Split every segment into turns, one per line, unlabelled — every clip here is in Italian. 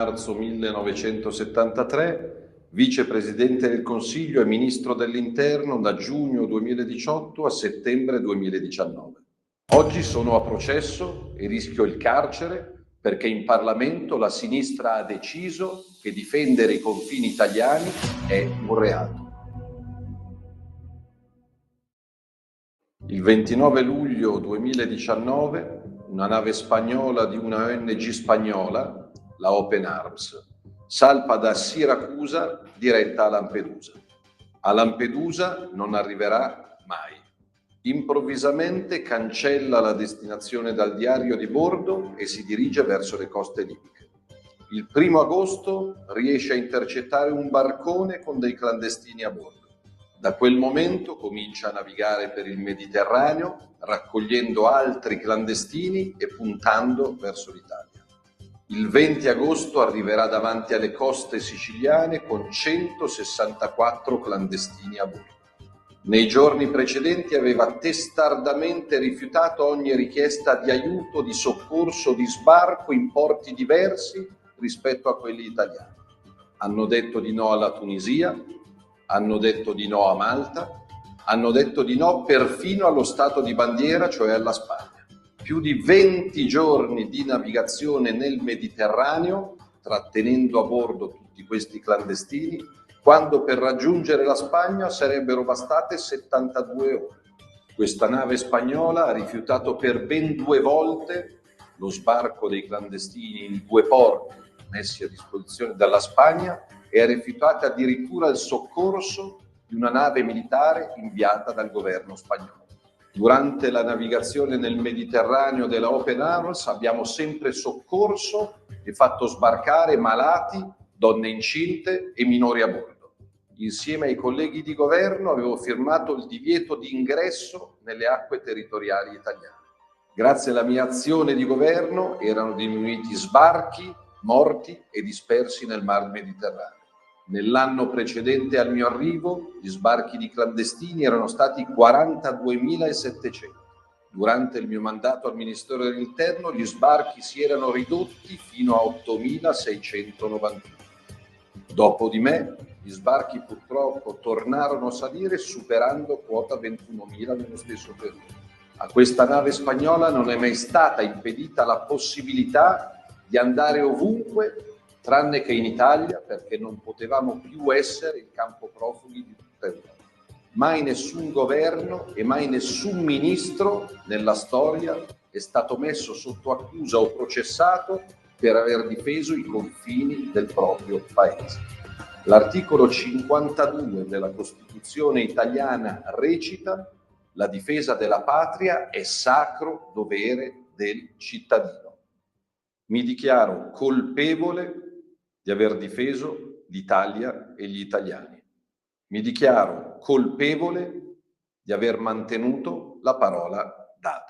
Marzo 1973, vicepresidente del Consiglio e ministro dell'Interno da giugno 2018 a settembre 2019. Oggi sono a processo e rischio il carcere perché in Parlamento la sinistra ha deciso che difendere i confini italiani è un reato. Il 29 luglio 2019 una nave spagnola di una ONG spagnola, la Open Arms, salpa da Siracusa diretta a Lampedusa. A Lampedusa non arriverà mai. Improvvisamente cancella la destinazione dal diario di bordo e si dirige verso le coste libiche. Il 1° agosto riesce a intercettare un barcone con dei clandestini a bordo. Da quel momento comincia a navigare per il Mediterraneo, raccogliendo altri clandestini e puntando verso l'Italia. Il 20 agosto arriverà davanti alle coste siciliane con 164 clandestini a bordo. Nei giorni precedenti aveva testardamente rifiutato ogni richiesta di aiuto, di soccorso, di sbarco in porti diversi rispetto a quelli italiani. Hanno detto di no alla Tunisia, hanno detto di no a Malta, hanno detto di no perfino allo Stato di bandiera, cioè alla Spagna. Più di 20 giorni di navigazione nel Mediterraneo, trattenendo a bordo tutti questi clandestini, quando per raggiungere la Spagna sarebbero bastate 72 ore. Questa nave spagnola ha rifiutato per ben 2 volte lo sbarco dei clandestini in 2 porti messi a disposizione dalla Spagna e ha rifiutato addirittura il soccorso di una nave militare inviata dal governo spagnolo. Durante la navigazione nel Mediterraneo della Open Arms abbiamo sempre soccorso e fatto sbarcare malati, donne incinte e minori a bordo. Insieme ai colleghi di governo avevo firmato il divieto di ingresso nelle acque territoriali italiane. Grazie alla mia azione di governo erano diminuiti sbarchi, morti e dispersi nel Mar Mediterraneo. Nell'anno precedente al mio arrivo, gli sbarchi di clandestini erano stati 42.700. Durante il mio mandato al Ministero dell'Interno, gli sbarchi si erano ridotti fino a 8.691. Dopo di me, gli sbarchi purtroppo tornarono a salire, superando quota 21.000 nello stesso periodo. A questa nave spagnola non è mai stata impedita la possibilità di andare ovunque, tranne che in Italia, perché non potevamo più essere il campo profughi di tutta Europa. Mai nessun governo e mai nessun ministro nella storia è stato messo sotto accusa o processato per aver difeso i confini del proprio paese. L'articolo 52 della Costituzione italiana recita: la difesa della patria è sacro dovere del cittadino. Mi dichiaro colpevole di aver difeso l'Italia e gli italiani. Mi dichiaro colpevole di aver mantenuto la parola data.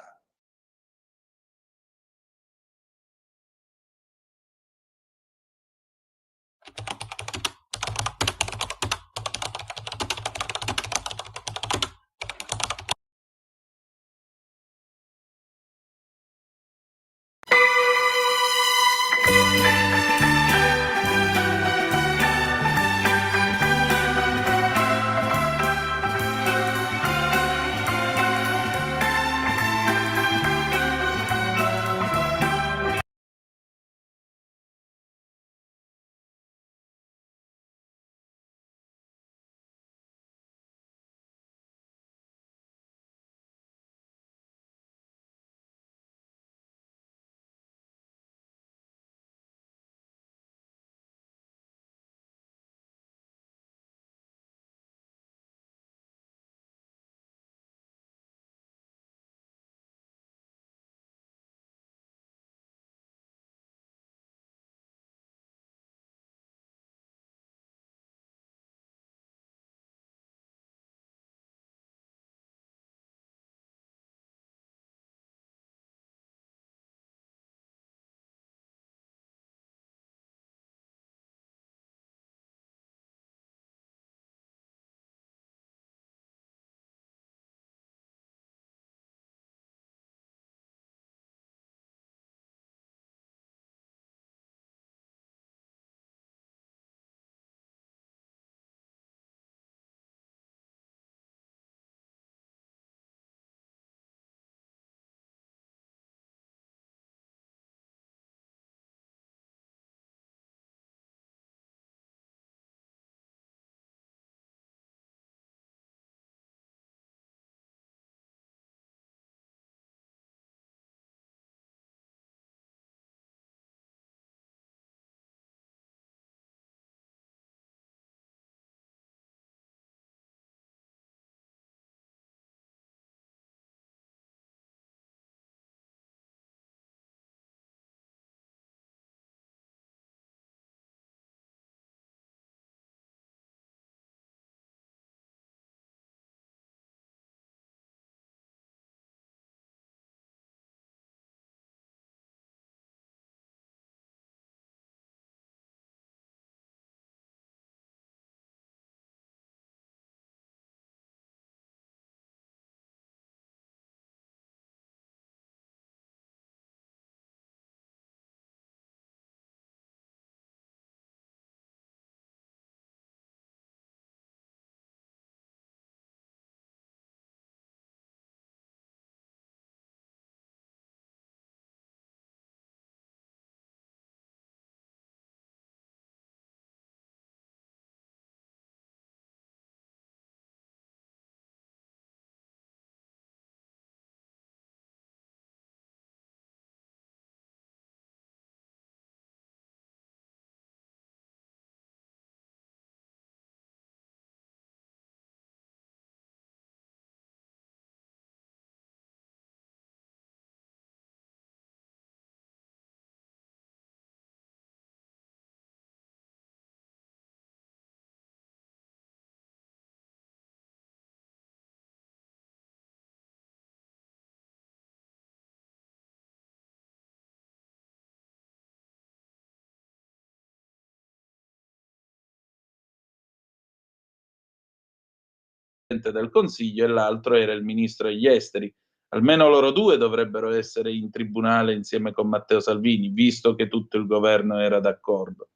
del Consiglio e l'altro era il ministro degli esteri. Almeno loro due dovrebbero essere in tribunale insieme con Matteo Salvini, visto che tutto il governo era d'accordo.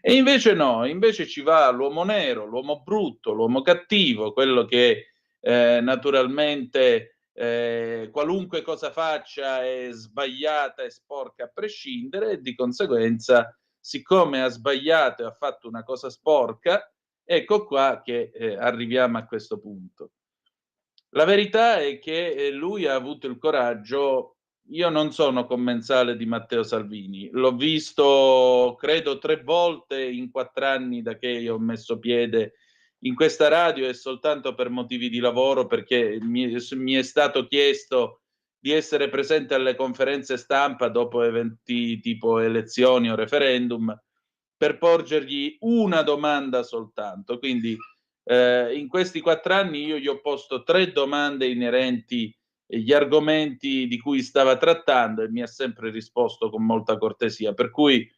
E invece no, invece ci va l'uomo nero, l'uomo brutto, l'uomo cattivo, quello che naturalmente qualunque cosa faccia è sbagliata e sporca a prescindere, e di conseguenza, siccome ha sbagliato e ha fatto una cosa sporca, ecco qua che arriviamo a questo punto. La verità è che lui ha avuto il coraggio. Io non sono commensale di Matteo Salvini, l'ho visto credo 3 volte in 4 anni da che io ho messo piede in questa radio, e soltanto per motivi di lavoro, perché mi è stato chiesto di essere presente alle conferenze stampa dopo eventi tipo elezioni o referendum, per porgergli una domanda soltanto. Quindi in questi 4 anni io gli ho posto 3 domande inerenti agli argomenti di cui stava trattando, e mi ha sempre risposto con molta cortesia. Per cui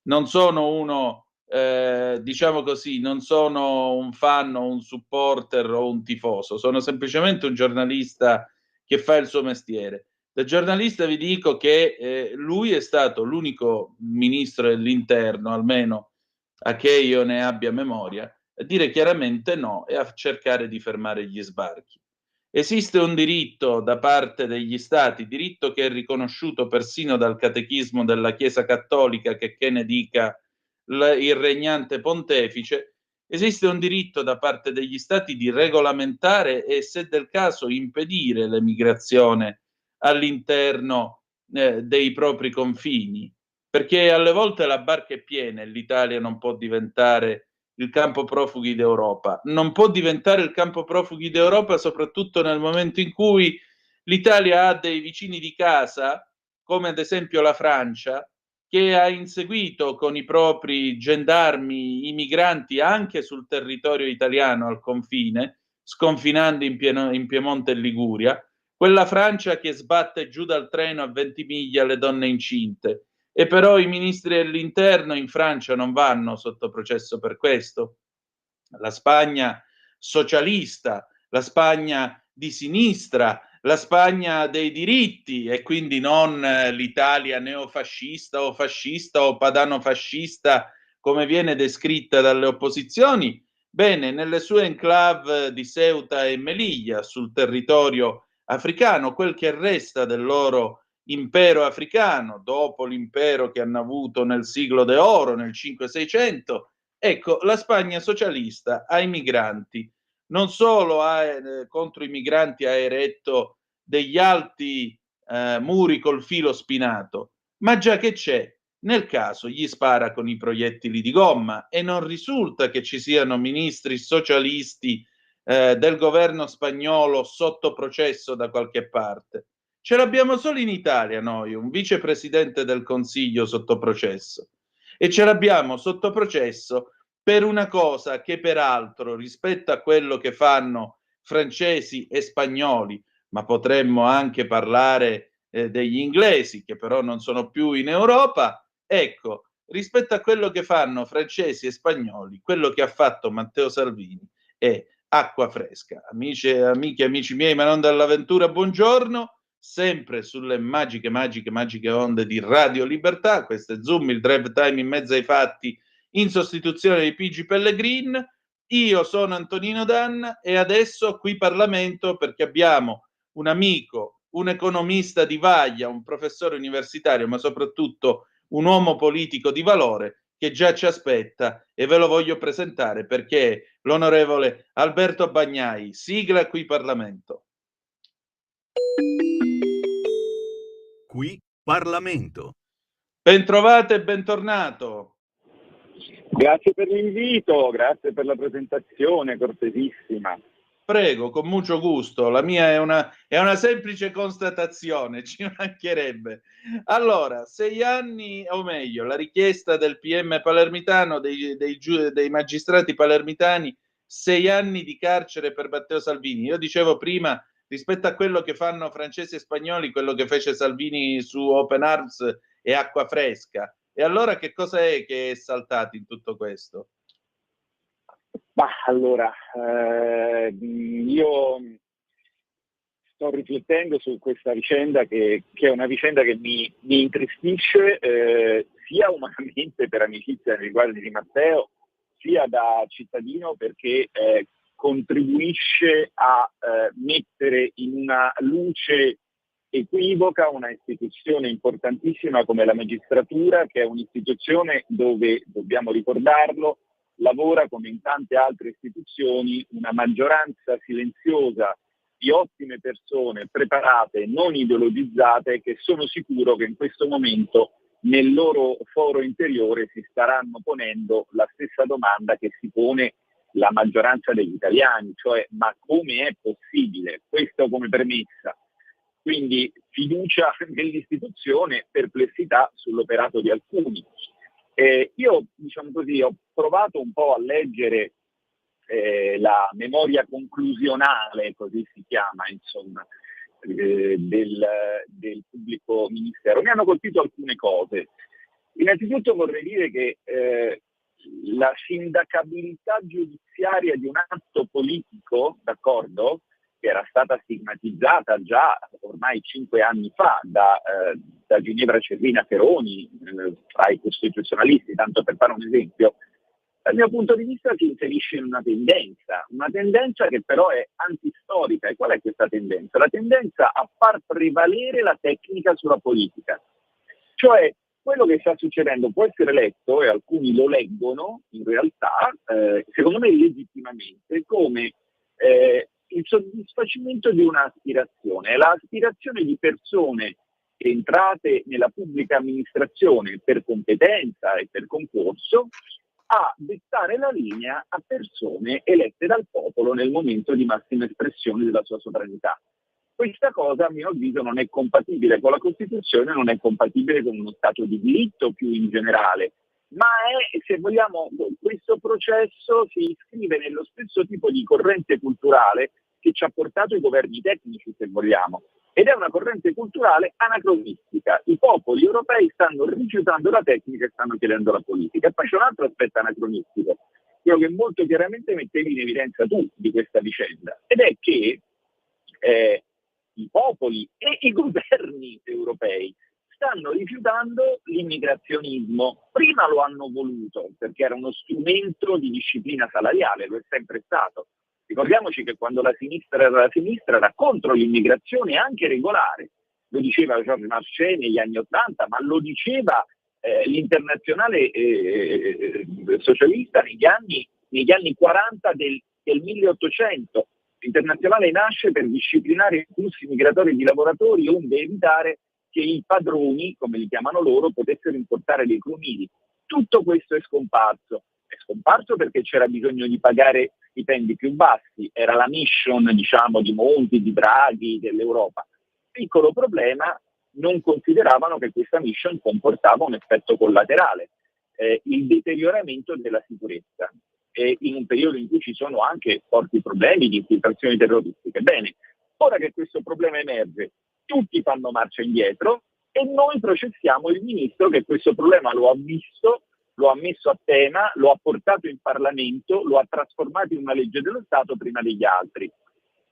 non sono uno, diciamo così, non sono un fan o un supporter o un tifoso, sono semplicemente un giornalista che fa il suo mestiere. Da giornalista vi dico che lui è stato l'unico ministro dell'interno, almeno a che io ne abbia memoria, a dire chiaramente no e a cercare di fermare gli sbarchi. Esiste un diritto da parte degli stati, diritto che è riconosciuto persino dal catechismo della Chiesa Cattolica, che ne dica il regnante pontefice. Esiste un diritto da parte degli stati di regolamentare e, se del caso, impedire l'emigrazione all'interno dei propri confini, perché alle volte la barca è piena e l'Italia non può diventare il campo profughi d'Europa. Non può diventare il campo profughi d'Europa soprattutto nel momento in cui l'Italia ha dei vicini di casa, come ad esempio la Francia, che ha inseguito con i propri gendarmi i migranti anche sul territorio italiano al confine, sconfinando in Piemonte e Liguria, quella Francia che sbatte giù dal treno a 20 miglia le donne incinte. E però i ministri dell'interno in Francia non vanno sotto processo per questo. La Spagna socialista, la Spagna di sinistra, la Spagna dei diritti, e quindi non l'Italia neofascista o padano-fascista come viene descritta dalle opposizioni. Bene, nelle sue enclave di Ceuta e Melilla, sul territorio africano, quel che resta del loro impero africano, dopo l'impero che hanno avuto nel siglo d'oro, nel 500-600, ecco, la Spagna socialista ai migranti, non solo contro i migranti ha eretto degli alti muri col filo spinato, ma già che c'è, nel caso gli spara con i proiettili di gomma, e non risulta che ci siano ministri socialisti del governo spagnolo sotto processo da qualche parte. Ce l'abbiamo solo in Italia noi, un vicepresidente del Consiglio sotto processo, e ce l'abbiamo sotto processo per una cosa che peraltro, rispetto a quello che fanno francesi e spagnoli, ma potremmo anche parlare degli inglesi, che però non sono più in Europa, ecco, rispetto a quello che fanno francesi e spagnoli, quello che ha fatto Matteo Salvini è acqua fresca. Amici e amici miei, ma non dall'avventura, buongiorno, sempre sulle magiche onde di Radio Libertà. Questo è Zoom, il drive time in mezzo ai fatti, in sostituzione di PG Pellegrin. Io sono Antonino Danna e adesso qui Parlamento, perché abbiamo un amico, un economista di vaglia, un professore universitario, ma soprattutto un uomo politico di valore che già ci aspetta, e ve lo voglio presentare perché è l'onorevole Alberto Bagnai. Sigla qui Parlamento.
Qui Parlamento.
Bentrovato e bentornato.
Grazie per l'invito, grazie per la presentazione cortesissima.
Prego, con molto gusto. La mia è una semplice constatazione, ci mancherebbe. Allora, 6 anni, o meglio, la richiesta del PM palermitano, dei magistrati palermitani, 6 anni di carcere per Matteo Salvini. Io dicevo prima, rispetto a quello che fanno francesi e spagnoli, quello che fece Salvini su Open Arms è acqua fresca. E allora che cosa è che è saltato in tutto questo?
Allora, io sto riflettendo su questa vicenda che è una vicenda che mi intristisce sia umanamente per amicizia nei riguardi di Matteo, sia da cittadino perché contribuisce a mettere in una luce equivoca una istituzione importantissima come la magistratura, che è un'istituzione dove, dobbiamo ricordarlo, lavora come in tante altre istituzioni una maggioranza silenziosa di ottime persone preparate, non ideologizzate, che sono sicuro che in questo momento nel loro foro interiore si staranno ponendo la stessa domanda che si pone la maggioranza degli italiani, cioè ma come è possibile? Questo come premessa. Quindi fiducia nell'istituzione, perplessità sull'operato di alcuni. Io, diciamo così, ho provato un po' a leggere la memoria conclusionale, così si chiama, insomma, del pubblico ministero. Mi hanno colpito alcune cose. Innanzitutto vorrei dire che la sindacabilità giudiziaria di un atto politico, d'accordo, che era stata stigmatizzata già ormai 5 anni fa da Ginevra Cervina Feroni, tra i costituzionalisti, tanto per fare un esempio, dal mio punto di vista si inserisce in una tendenza che però è antistorica. E qual è questa tendenza? La tendenza a far prevalere la tecnica sulla politica. Cioè, quello che sta succedendo può essere letto, e alcuni lo leggono in realtà, secondo me legittimamente, come il soddisfacimento di un'aspirazione. L'aspirazione di persone entrate nella pubblica amministrazione per competenza e per concorso a dettare la linea a persone elette dal popolo nel momento di massima espressione della sua sovranità. Questa cosa, a mio avviso, non è compatibile con la Costituzione, non è compatibile con uno Stato di diritto più in generale, ma è, se vogliamo, questo processo si iscrive nello stesso tipo di corrente culturale che ci ha portato i governi tecnici, se vogliamo, ed è una corrente culturale anacronistica. I popoli europei stanno rifiutando la tecnica e stanno chiedendo la politica. E poi c'è un altro aspetto anacronistico, quello che molto chiaramente mettevi in evidenza tu di questa vicenda, ed è che i popoli e i governi europei stanno rifiutando l'immigrazionismo. Prima lo hanno voluto perché era uno strumento di disciplina salariale, lo è sempre stato. Ricordiamoci che quando la sinistra era contro l'immigrazione anche regolare, lo diceva Georges Marchais negli anni '80, ma lo diceva l'internazionale socialista negli anni 40 del 1800. L'internazionale nasce per disciplinare i flussi migratori di lavoratori onde evitare che i padroni, come li chiamano loro, potessero importare dei crumili. Tutto questo è scomparso. È scomparso perché c'era bisogno di pagare stipendi più bassi, era la mission, diciamo, di Monti, di Draghi, dell'Europa. Piccolo problema, non consideravano che questa mission comportava un effetto collaterale, il deterioramento della sicurezza, in un periodo in cui ci sono anche forti problemi di infiltrazioni terroristiche. Bene, ora che questo problema emerge, tutti fanno marcia indietro e noi processiamo il ministro che questo problema lo ha visto, lo ha messo a tema, lo ha portato in Parlamento, lo ha trasformato in una legge dello Stato prima degli altri.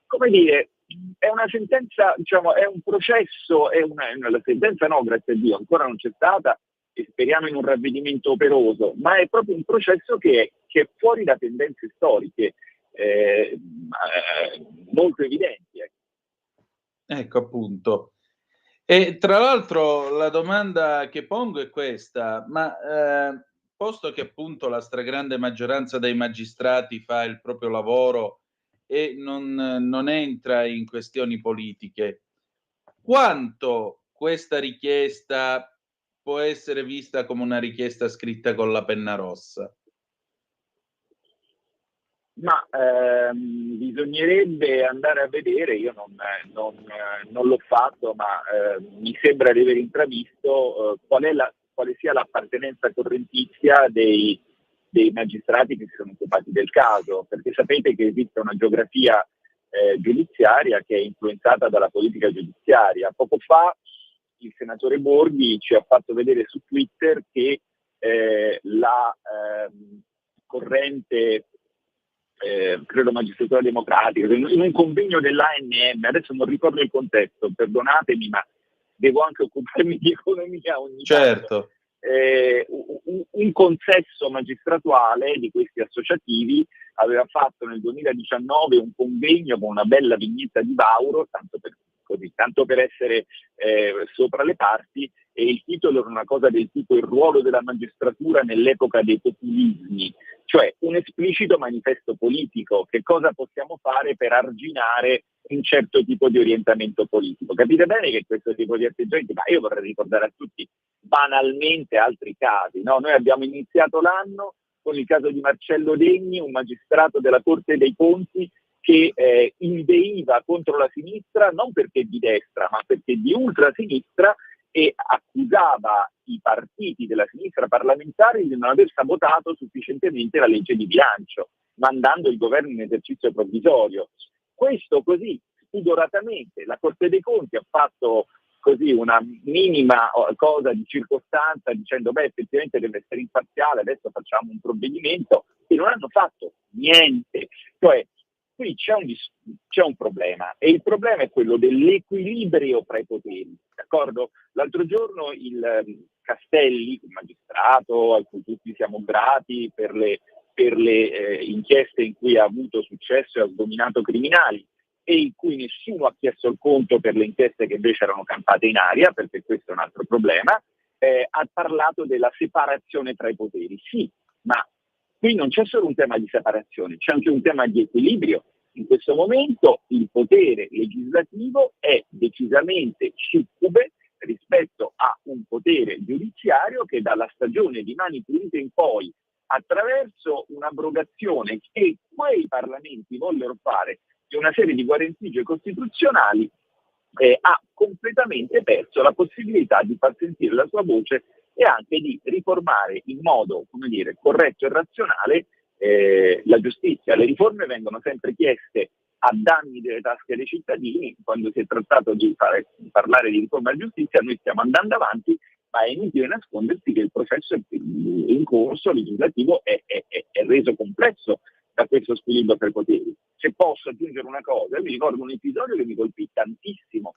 Come dire, è una sentenza, diciamo, è un processo, la sentenza no, grazie a Dio, ancora non c'è stata e speriamo in un ravvedimento operoso, ma è proprio un processo che è fuori da tendenze storiche molto evidenti.
Ecco appunto. E tra l'altro la domanda che pongo è questa, ma posto che appunto la stragrande maggioranza dei magistrati fa il proprio lavoro e non entra in questioni politiche, quanto questa richiesta può essere vista come una richiesta scritta con la penna rossa?
Ma bisognerebbe andare a vedere, io non l'ho fatto, ma mi sembra di aver intravisto quale sia l'appartenenza correntizia dei magistrati che si sono occupati del caso, perché sapete che esiste una geografia giudiziaria che è influenzata dalla politica giudiziaria. Poco fa il senatore Borghi ci ha fatto vedere su Twitter che la corrente credo Magistratura Democratica, in un convegno dell'ANM, adesso non ricordo il contesto, perdonatemi, ma devo anche occuparmi di economia ogni
Certo.
tanto. Un consesso magistratuale di questi associativi aveva fatto nel 2019 un convegno con una bella vignetta di Vauro, tanto per essere sopra le parti, e il titolo era una cosa del tipo: il ruolo della magistratura nell'epoca dei populismi, cioè un esplicito manifesto politico. Che cosa possiamo fare per arginare un certo tipo di orientamento politico? Capite bene che questo tipo di atteggiamenti, ma io vorrei ricordare a tutti banalmente altri casi, no? Noi abbiamo iniziato l'anno con il caso di Marcello Degni, un magistrato della Corte dei Conti che inveiva contro la sinistra non perché di destra, ma perché di ultrasinistra, e accusava i partiti della sinistra parlamentare di non aver sabotato sufficientemente la legge di bilancio, mandando il governo in esercizio provvisorio. Questo così, spudoratamente, la Corte dei Conti ha fatto così una minima cosa di circostanza, dicendo effettivamente deve essere imparziale, adesso facciamo un provvedimento, e non hanno fatto niente. Cioè, qui c'è un problema, e il problema è quello dell'equilibrio tra i poteri, d'accordo? L'altro giorno il Castelli, un magistrato a cui tutti siamo grati per le inchieste in cui ha avuto successo e ha sgominato criminali, e in cui nessuno ha chiesto il conto per le inchieste che invece erano campate in aria, perché questo è un altro problema, ha parlato della separazione tra i poteri. Sì, ma qui non c'è solo un tema di separazione, c'è anche un tema di equilibrio. In questo momento il potere legislativo è decisamente succube rispetto a un potere giudiziario che dalla stagione di Mani Pulite in poi, attraverso un'abrogazione che quei parlamenti vollero fare di una serie di guarentigie costituzionali, ha completamente perso la possibilità di far sentire la sua voce e anche di riformare in modo, corretto e razionale la giustizia. Le riforme vengono sempre chieste a danni delle tasche dei cittadini. Quando si è trattato di parlare di riforma della giustizia, noi stiamo andando avanti, ma è inutile nascondersi che il processo in corso legislativo è reso complesso da questo squilibrio tra i poteri. Se posso aggiungere una cosa, mi ricordo un episodio che mi colpì tantissimo.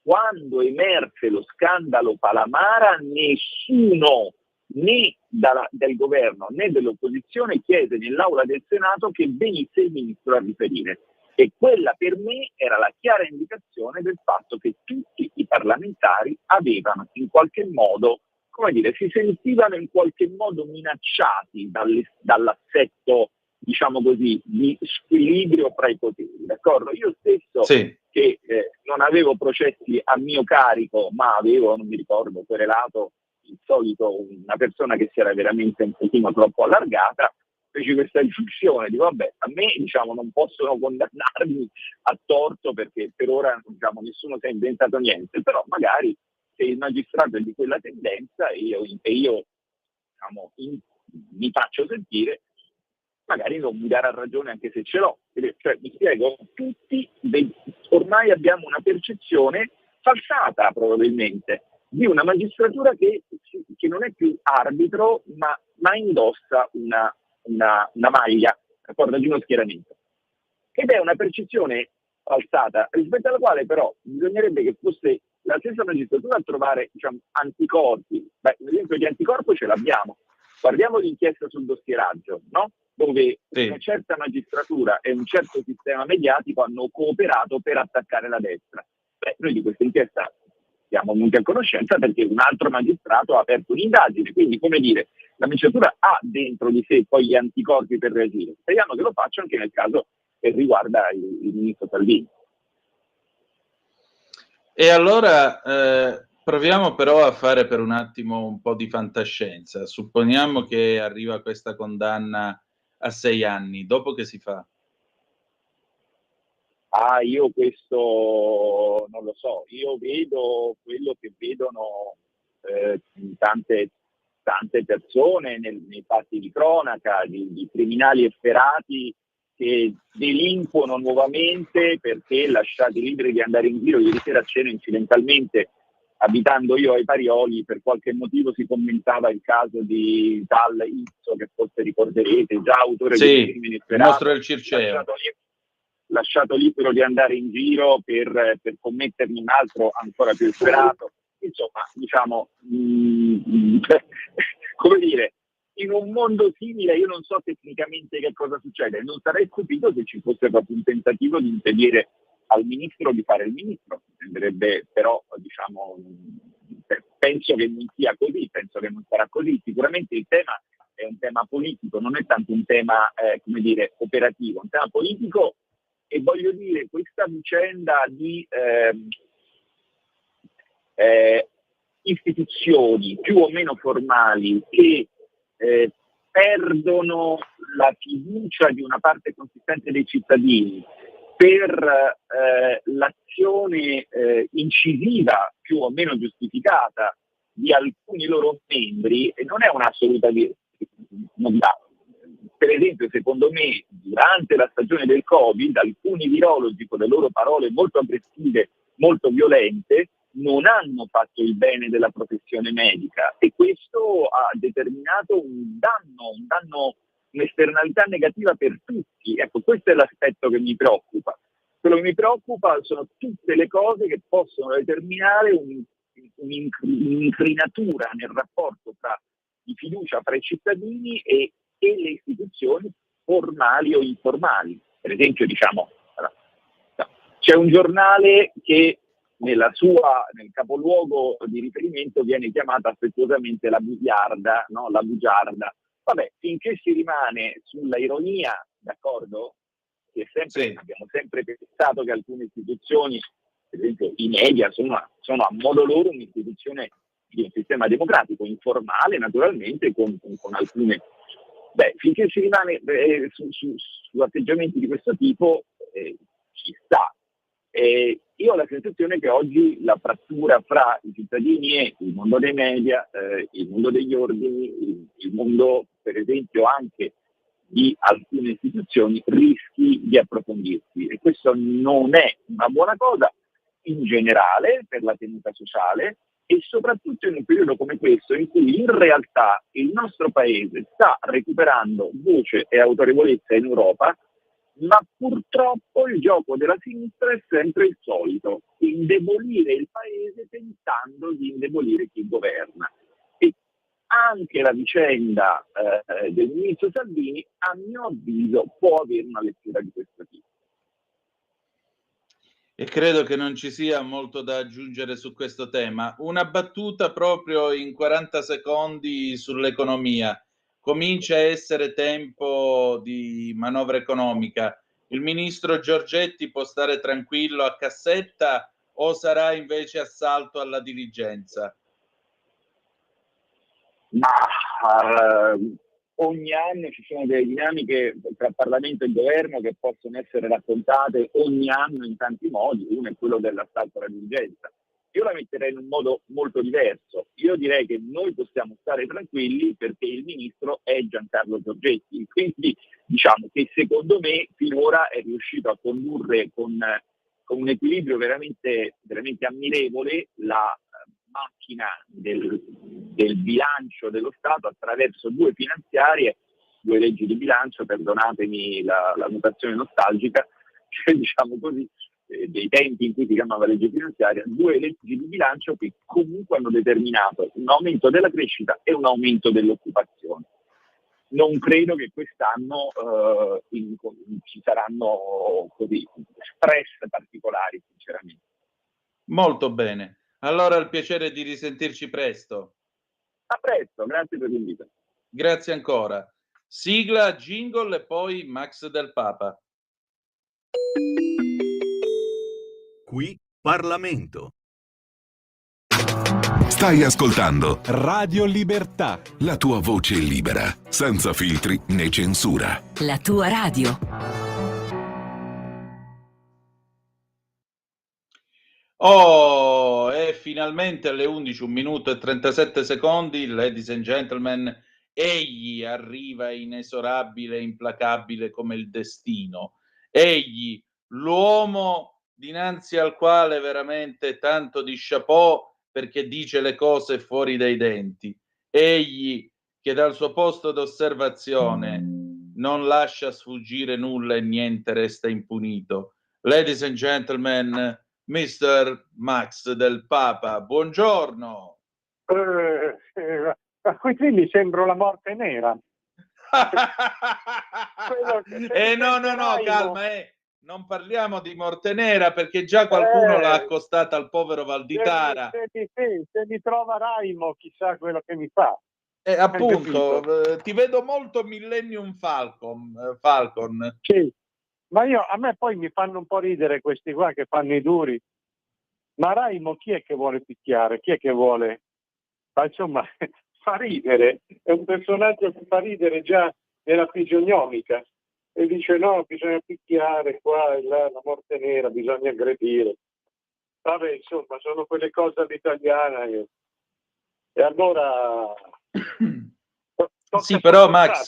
Quando emerse lo scandalo Palamara, nessuno, né del governo né dell'opposizione, chiese nell'aula del Senato che venisse il ministro a riferire. E quella per me era la chiara indicazione del fatto che tutti i parlamentari avevano in qualche modo, si sentivano in qualche modo minacciati dall'assetto, diciamo così, di squilibrio tra i poteri, d'accordo? Io stesso,
sì,
che non avevo processi a mio carico, ma avevo, non mi ricordo, querelato il solito una persona che si era veramente un pochino troppo allargata, feci questa riflessione, dico vabbè, a me non possono condannarmi a torto perché per ora nessuno si è inventato niente, però magari se il magistrato è di quella tendenza e io mi faccio sentire, magari non mi darà ragione anche se ce l'ho. Cioè, mi spiego, ormai abbiamo una percezione falsata probabilmente di una magistratura che non è più arbitro, ma indossa una maglia, d'accordo, di uno schieramento. Ed è una percezione falsata, rispetto alla quale però bisognerebbe che fosse la stessa magistratura a trovare anticorpi. L'esempio di anticorpo ce l'abbiamo. Guardiamo l'inchiesta sul dossieraggio, no? Dove una certa magistratura e un certo sistema mediatico hanno cooperato per attaccare la destra. Noi di questa inchiesta siamo venuti a conoscenza perché un altro magistrato ha aperto un'indagine, quindi la magistratura ha dentro di sé poi gli anticorpi per reagire. Speriamo che lo faccia anche nel caso che riguarda il ministro Salvini.
E allora proviamo però a fare per un attimo un po' di fantascienza. Supponiamo che arriva questa condanna a 6 anni, dopo che si fa?
Io questo non lo so, io vedo quello che vedono tante persone nei fatti di cronaca, di criminali efferati che delinquono nuovamente perché lasciati liberi di andare in giro. Ieri sera a cena incidentalmente abitando io ai Parioli, per qualche motivo si commentava il caso di tal Izzo, che forse ricorderete, già autore di un crimine
il mostro del
efferato,
Circeo.
lasciato libero di andare in giro per commetterne un altro ancora più efferato. Insomma, diciamo, come dire, in un mondo simile io non so tecnicamente che cosa succede, non sarei stupito se ci fosse proprio un tentativo di impedire al ministro di fare il ministro, sembrerebbe, però diciamo, penso che non sia così, penso che non sarà così. Sicuramente il tema è un tema politico, non è tanto un tema come dire operativo, è un tema politico, e voglio dire, questa vicenda di istituzioni più o meno formali che perdono la fiducia di una parte consistente dei cittadini per l'azione incisiva più o meno giustificata di alcuni loro membri, e non è un'assoluta novità. Per esempio, secondo me, durante la stagione del Covid, alcuni virologi, con le loro parole molto aggressive, molto violente, non hanno fatto il bene della professione medica, e questo ha determinato un danno, un'esternalità negativa per tutti. Ecco, questo è l'aspetto che mi preoccupa. Quello che mi preoccupa sono tutte le cose che possono determinare un'incrinatura nel rapporto di fiducia fra i cittadini e le istituzioni formali o informali. Per esempio, diciamo, c'è un giornale che nel capoluogo di riferimento viene chiamata affettuosamente la bugiarda, no? La bugiarda. Vabbè, finché si rimane sulla ironia, d'accordo? Che abbiamo sempre pensato che alcune istituzioni, per esempio i media, sono a modo loro un'istituzione di un sistema democratico, informale naturalmente, con alcune... finché si rimane su atteggiamenti di questo tipo, ci sta. Io ho la sensazione che oggi la frattura fra i cittadini e il mondo dei media, il mondo degli ordini, il mondo per esempio anche di alcune istituzioni rischi di approfondirsi, e questo non è una buona cosa in generale per la tenuta sociale, e soprattutto in un periodo come questo in cui in realtà il nostro paese sta recuperando voce e autorevolezza in Europa, ma purtroppo il gioco della sinistra è sempre il solito: indebolire il paese tentando di indebolire chi governa. E anche la vicenda del ministro Salvini, a mio avviso, può avere una lettura di questo tipo.
E credo che non ci sia molto da aggiungere su questo tema. Una battuta proprio in 40 secondi sull'economia. Comincia a essere tempo di manovra economica. Il ministro Giorgetti può stare tranquillo a cassetta o sarà invece assalto alla diligenza?
Ma ogni anno ci sono delle dinamiche tra Parlamento e Governo che possono essere raccontate ogni anno in tanti modi. Uno è quello dell'assalto alla diligenza. Io la metterei in un modo molto diverso. Io direi che noi possiamo stare tranquilli perché il ministro è Giancarlo Giorgetti, quindi diciamo che secondo me finora è riuscito a condurre con un equilibrio veramente, veramente ammirevole la macchina del bilancio dello Stato attraverso due finanziarie, due leggi di bilancio, perdonatemi la notazione nostalgica, cioè, diciamo così, dei tempi in cui si chiamava legge finanziaria, due leggi di bilancio che comunque hanno determinato un aumento della crescita e un aumento dell'occupazione. Non credo che quest'anno ci saranno così stress particolari, sinceramente.
Molto bene. Allora, il piacere di risentirci presto.
A presto, grazie per l'invito.
Grazie ancora. Sigla, jingle e poi Max Del Papa.
Qui Parlamento.
Stai ascoltando
Radio Libertà.
la tua voce libera, senza filtri né censura.
La tua radio.
Oh, è finalmente alle 11, 1 minuto e 37 secondi, ladies and gentlemen, egli arriva inesorabile e implacabile come il destino. Egli, l'uomo dinanzi al quale veramente tanto di chapeau perché dice le cose fuori dai denti. Egli che dal suo posto d'osservazione non lascia sfuggire nulla e niente resta impunito. Ladies and gentlemen, Mr. Max del Papa, buongiorno.
Qui mi sembra la morte nera.
No, calma, non parliamo di morte nera perché già qualcuno l'ha accostata al povero Valditara.
Se mi trova Raimo, chissà quello che mi fa.
Appunto, ti vedo molto Millennium Falcon.
Sì, ma a me poi mi fanno un po' ridere questi qua che fanno i duri. Ma Raimo chi è che vuole picchiare? Chi è che vuole? Ma insomma, fa ridere, è un personaggio che fa ridere già nella fisiognomica e dice no, bisogna picchiare qua e là, la morte nera, bisogna aggredire. Vabbè, insomma, sono quelle cose all'italiana e allora
sì, però Max,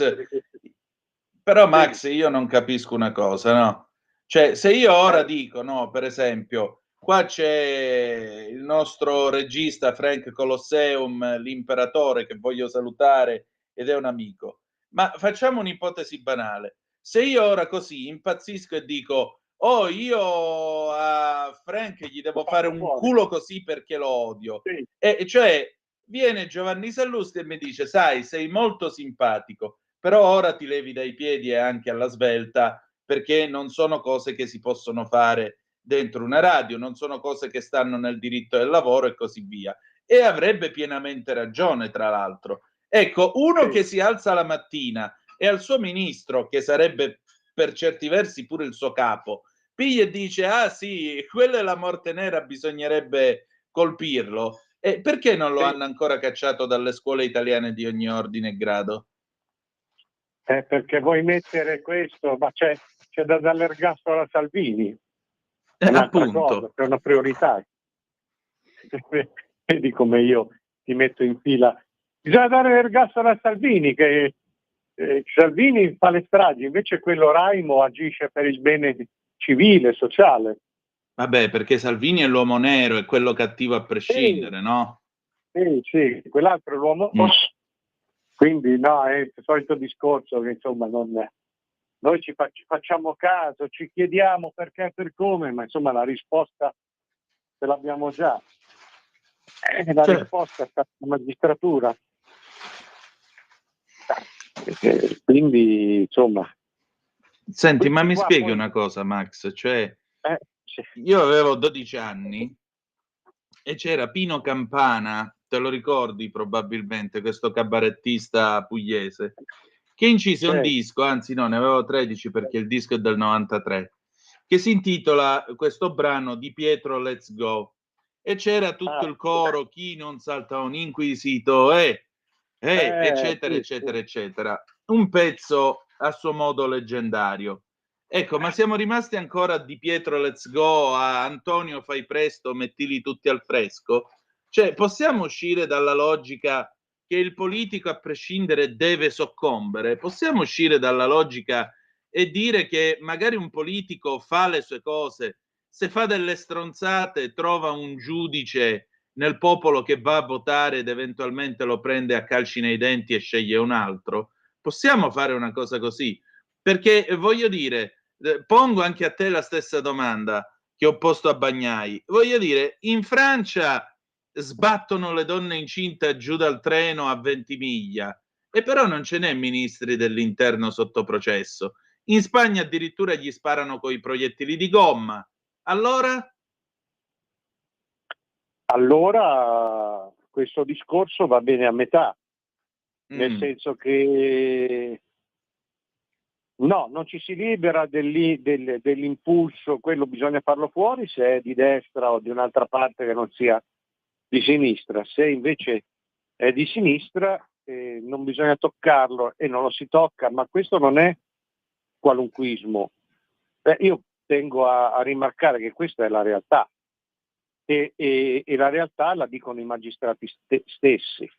io non capisco una cosa, no? Cioè, se io ora dico, no, per esempio, qua c'è il nostro regista Frank Colosseum, l'imperatore, che voglio salutare ed è un amico, ma facciamo un'ipotesi banale. Se io ora così impazzisco e dico, oh, io a Frank gli devo fare un culo così perché lo odio,
sì.
E cioè viene Giovanni Sallusti e mi dice, sai, sei molto simpatico, però ora ti levi dai piedi e anche alla svelta, perché non sono cose che si possono fare dentro una radio, non sono cose che stanno nel diritto del lavoro e così via. E avrebbe pienamente ragione, tra l'altro. Ecco, uno che si alza la mattina e al suo ministro, che sarebbe per certi versi pure il suo capo, piglia e dice, ah sì, quella è la morte nera, bisognerebbe colpirlo. E perché non lo hanno ancora cacciato dalle scuole italiane di ogni ordine e grado?
Perché vuoi mettere questo, ma c'è da dare l'ergastolo a Salvini, è un'altra cosa, è una priorità. Vedi come io ti metto in fila. Bisogna dare l'ergastolo a Salvini, che Salvini fa le stragi, invece quello Raimo agisce per il bene civile, sociale.
Vabbè, perché Salvini è l'uomo nero, è quello cattivo a prescindere, no?
Sì, quell'altro è l'uomo. Quindi no, è il solito discorso che insomma noi ci facciamo caso, ci chiediamo perché e per come, ma insomma la risposta ce l'abbiamo già. La risposta sta alla magistratura. Quindi insomma.
Senti, ma mi spieghi una cosa, Max? Cioè, io avevo 12 anni e c'era Pino Campana, te lo ricordi probabilmente, questo cabarettista pugliese, che incise un disco, anzi no, ne avevo 13 perché il disco è del 93, che si intitola questo brano Di Pietro Let's Go, e c'era tutto il coro, chi non salta un inquisito, eccetera, eccetera, eccetera. Un pezzo a suo modo leggendario. Ecco, ma siamo rimasti ancora a Di Pietro Let's Go, a Antonio fai presto, mettili tutti al fresco? Cioè, possiamo uscire dalla logica che il politico a prescindere deve soccombere? Possiamo uscire dalla logica e dire che magari un politico fa le sue cose, se fa delle stronzate trova un giudice nel popolo che va a votare ed eventualmente lo prende a calci nei denti e sceglie un altro? Possiamo fare una cosa così? Perché voglio dire, pongo anche a te la stessa domanda che ho posto a Bagnai. Voglio dire, in Francia sbattono le donne incinte giù dal treno a Ventimiglia e però non ce n'è ministri dell'interno sotto processo. In Spagna addirittura gli sparano coi proiettili di gomma.
Allora questo discorso va bene a metà, nel senso che no, non ci si libera dell'impulso, quello bisogna farlo fuori se è di destra o di un'altra parte che non sia di sinistra. Se invece è di sinistra non bisogna toccarlo e non lo si tocca, ma questo non è qualunquismo. Io tengo a rimarcare che questa è la realtà e la realtà la dicono i magistrati stessi.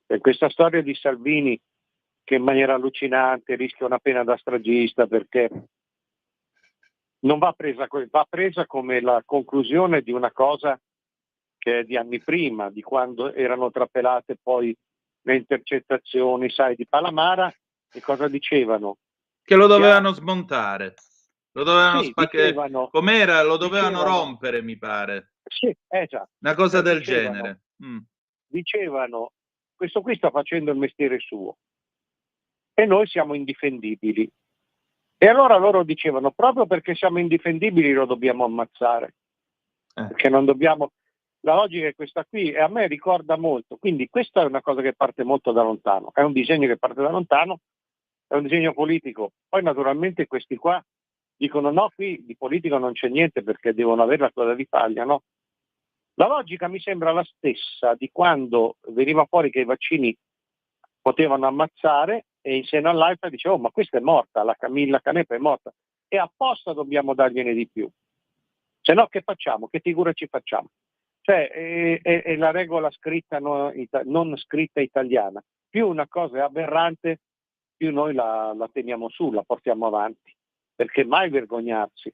E questa storia di Salvini che in maniera allucinante rischia una pena da stragista perché non va presa come la conclusione di una cosa che è di anni prima, di quando erano trapelate poi le intercettazioni, sai, di Palamara, e cosa dicevano?
Che lo dovevano smontare, lo dovevano
Sì, dicevano,
com'era? Lo dovevano
dicevano,
rompere, mi pare.
sì, esatto,
Una cosa del
dicevano,
genere.
dicevano, questo qui sta facendo il mestiere suo e noi siamo indifendibili. E allora loro dicevano, proprio perché siamo indifendibili lo dobbiamo ammazzare, perché non dobbiamo... La logica è questa qui e a me ricorda molto, quindi questa è una cosa che parte molto da lontano, è un disegno che parte da lontano, è un disegno politico. Poi naturalmente questi qua dicono no, qui di politico non c'è niente perché devono avere la coda di paglia, no? La logica mi sembra la stessa di quando veniva fuori che i vaccini potevano ammazzare e in seno all'AIFA dicevo ma questa è morta, la Camilla Canepa è morta e apposta dobbiamo dargliene di più, se no che facciamo? Che figura ci facciamo? Cioè è la regola scritta non scritta italiana, più una cosa è aberrante più noi la teniamo su, la portiamo avanti, perché mai vergognarsi.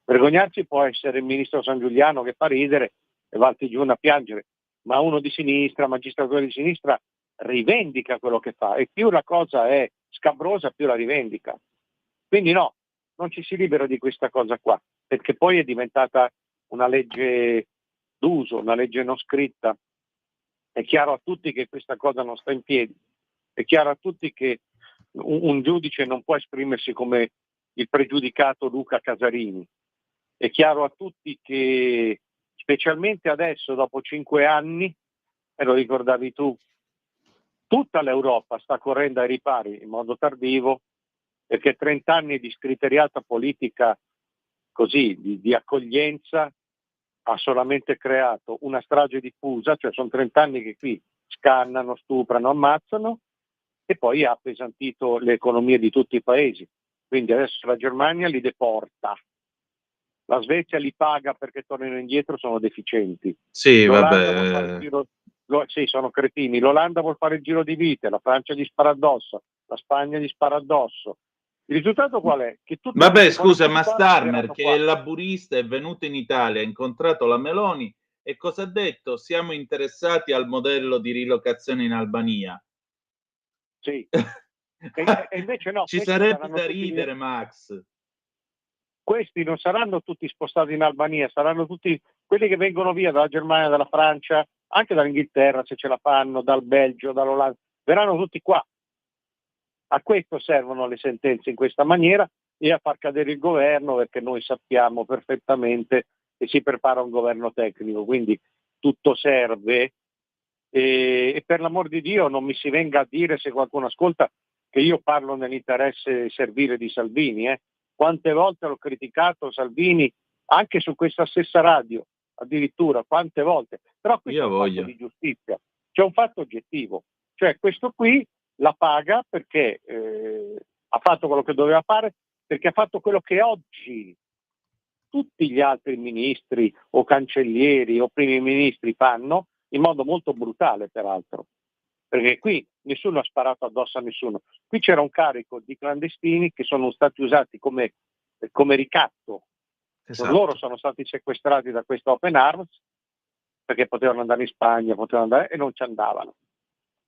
Vergognarsi può essere il ministro San Giuliano che fa ridere e va al TG1 a piangere, ma uno di sinistra, magistratura di sinistra, rivendica quello che fa e più la cosa è scabrosa più la rivendica. Quindi no, non ci si libera di questa cosa qua, perché poi è diventata una legge d'uso, una legge non scritta. È chiaro a tutti che questa cosa non sta in piedi, è chiaro a tutti che un giudice non può esprimersi come il pregiudicato Luca Casarini. È chiaro a tutti che, specialmente adesso, dopo 5 anni, e lo ricordavi tu, tutta l'Europa sta correndo ai ripari in modo tardivo, perché 30 anni di scriteriata politica così, di accoglienza, ha solamente creato una strage diffusa, cioè sono 30 anni che qui scannano, stuprano, ammazzano, e poi ha appesantito le economie di tutti i paesi. Quindi adesso la Germania li deporta, la Svezia li paga perché tornano indietro, sono deficienti.
Sì,
L'Olanda vuol fare il
vabbè.
giro, sì, sono cretini. L'Olanda vuol fare il giro di vite, la Francia gli spara addosso, la Spagna gli spara addosso. Il risultato qual è? Che tutte
Vabbè,
queste
scusa,
politiche
ma
qua
Starmer,
erano
che
qua.
è laburista, è venuto in Italia, ha incontrato la Meloni e cosa ha detto? Siamo interessati al modello di rilocazione in Albania.
Sì. E invece no,
Ci sarebbe da ridere, Max.
Questi non saranno tutti spostati in Albania, saranno tutti quelli che vengono via dalla Germania, dalla Francia, anche dall'Inghilterra se ce la fanno, dal Belgio, dall'Olanda, verranno tutti qua. A questo servono le sentenze in questa maniera e a far cadere il governo, perché noi sappiamo perfettamente che si prepara un governo tecnico, quindi tutto serve. E per l'amor di Dio non mi si venga a dire, se qualcuno ascolta, che io parlo nell'interesse servile di Salvini. Quante volte l'ho criticato Salvini anche su questa stessa radio, addirittura quante volte, però questo è un fatto di giustizia, c'è un fatto oggettivo, cioè questo qui la paga perché ha fatto quello che doveva fare, perché ha fatto quello che oggi tutti gli altri ministri o cancellieri o primi ministri fanno, in modo molto brutale peraltro, perché qui nessuno ha sparato addosso a nessuno, qui c'era un carico di clandestini che sono stati usati come ricatto.
Esatto.
Loro sono stati sequestrati da questa Open Arms perché potevano andare in Spagna, potevano andare e non ci andavano.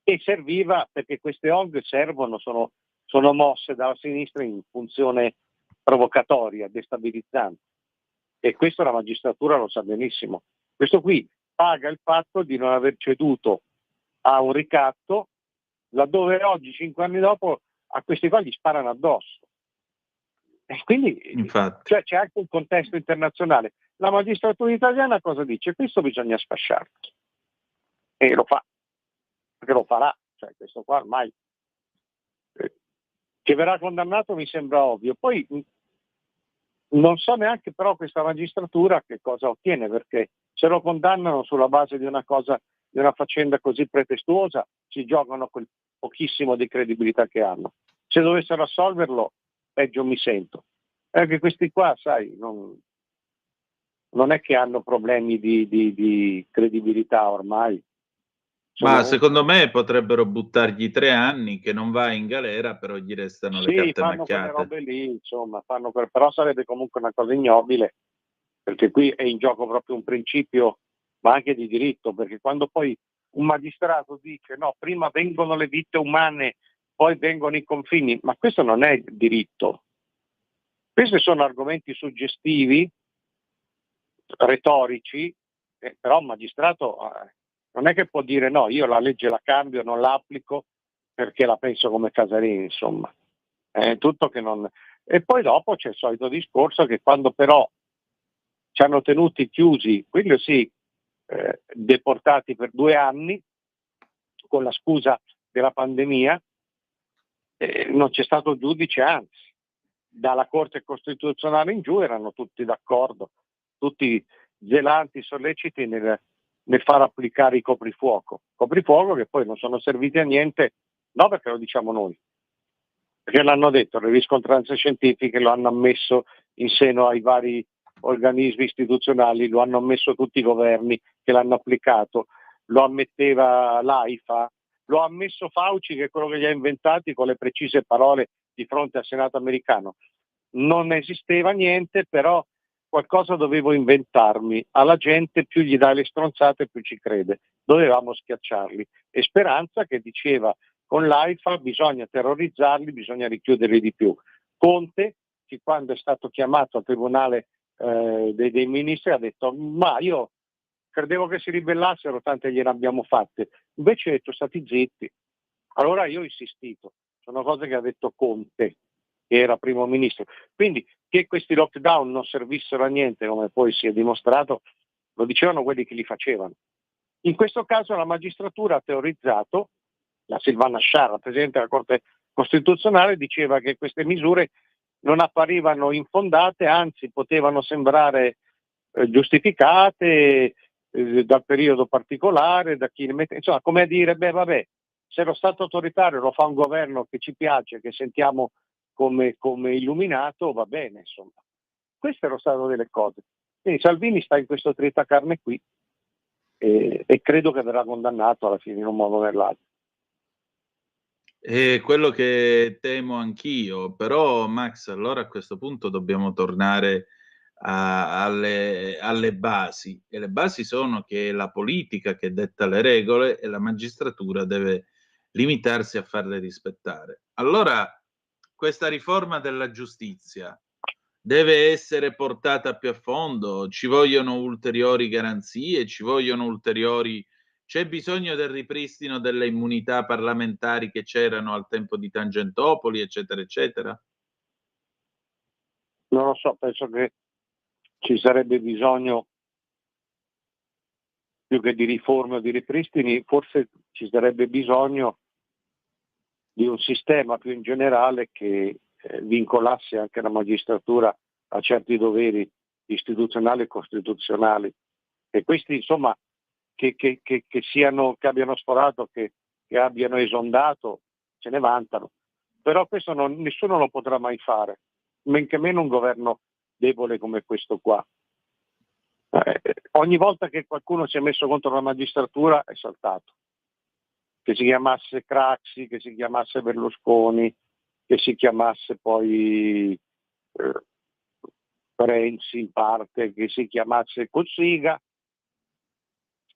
E serviva perché queste ONG servono, sono mosse dalla sinistra in funzione provocatoria, destabilizzante. E questo la magistratura lo sa benissimo. Questo qui paga il fatto di non aver ceduto a un ricatto, laddove oggi, 5 anni dopo, a questi qua gli sparano addosso. E quindi cioè, c'è anche un contesto internazionale. La magistratura italiana cosa dice? Questo bisogna sfasciarlo. E lo fa, perché lo farà. Cioè, questo qua ormai che verrà condannato mi sembra ovvio. Poi non so neanche però questa magistratura che cosa ottiene, perché se lo condannano sulla base di una cosa, di una faccenda così pretestuosa, si giocano quel pochissimo di credibilità che hanno. Se dovessero assolverlo, peggio mi sento. Perché questi qua, sai, non è che hanno problemi di credibilità ormai.
Ma secondo me potrebbero buttargli 3 anni, che non va in galera, però gli restano le carte
fanno
macchiate.
quelle robe lì, insomma, però sarebbe comunque una cosa ignobile, perché qui è in gioco proprio un principio ma anche di diritto, perché quando poi un magistrato dice no, prima vengono le vite umane, poi vengono i confini, ma questo non è diritto. Questi sono argomenti suggestivi, retorici, però un magistrato non è che può dire no, io la legge la cambio, non la applico perché la penso come Casarini, insomma. È tutto che non... E poi dopo c'è il solito discorso che quando però ci hanno tenuti chiusi, quello sì, deportati per 2 anni, con la scusa della pandemia, non c'è stato giudice, anzi, dalla Corte Costituzionale in giù erano tutti d'accordo, tutti zelanti, solleciti nel far applicare i coprifuoco che poi non sono serviti a niente, no perché lo diciamo noi, perché l'hanno detto le riscontranze scientifiche, lo hanno ammesso in seno ai vari organismi istituzionali, lo hanno ammesso tutti i governi che l'hanno applicato, lo ammetteva l'AIFA, lo ha ammesso Fauci, che è quello che li ha inventati, con le precise parole di fronte al Senato americano. Non esisteva niente, però qualcosa dovevo inventarmi. Alla gente più gli dai le stronzate più ci crede. Dovevamo schiacciarli. E Speranza che diceva con l'AIFA bisogna terrorizzarli, bisogna richiuderli di più. Conte, che quando è stato chiamato al Tribunale dei Ministri ha detto ma io credevo che si ribellassero, tante gliene abbiamo fatte. Invece ha detto stati zitti. Allora io ho insistito. Sono cose che ha detto Conte, che era primo ministro. Quindi che questi lockdown non servissero a niente, come poi si è dimostrato, lo dicevano quelli che li facevano. In questo caso la magistratura ha teorizzato, la Silvana Sciarra, Presidente della Corte Costituzionale, diceva che queste misure non apparivano infondate, anzi potevano sembrare giustificate dal periodo particolare, da chi le mette, insomma, come a dire, beh vabbè, se lo Stato autoritario lo fa un governo che ci piace, che sentiamo come illuminato, va bene, insomma. Questo è lo stato delle cose. Quindi Salvini sta in questo tritacarne qui e credo che verrà condannato alla fine in un modo o nell'altro.
È quello che temo anch'io, però Max, allora a questo punto dobbiamo tornare alle basi, e le basi sono che è la politica che detta le regole e la magistratura deve limitarsi a farle rispettare. Allora, questa riforma della giustizia deve essere portata più a fondo, ci vogliono ulteriori garanzie, ci vogliono ulteriori... C'è bisogno del ripristino delle immunità parlamentari che c'erano al tempo di Tangentopoli, eccetera, eccetera?
Non lo so, penso che ci sarebbe bisogno più che di riforme o di ripristini, forse ci sarebbe bisogno di un sistema più in generale che vincolasse anche la magistratura a certi doveri istituzionali e costituzionali. E questi, insomma, che abbiano sforato, che abbiano esondato, se ne vantano. Però questo nessuno lo potrà mai fare, men che meno un governo debole come questo qua. Ogni volta che qualcuno si è messo contro la magistratura è saltato. Che si chiamasse Craxi, che si chiamasse Berlusconi, che si chiamasse poi Renzi in parte, che si chiamasse Cossiga.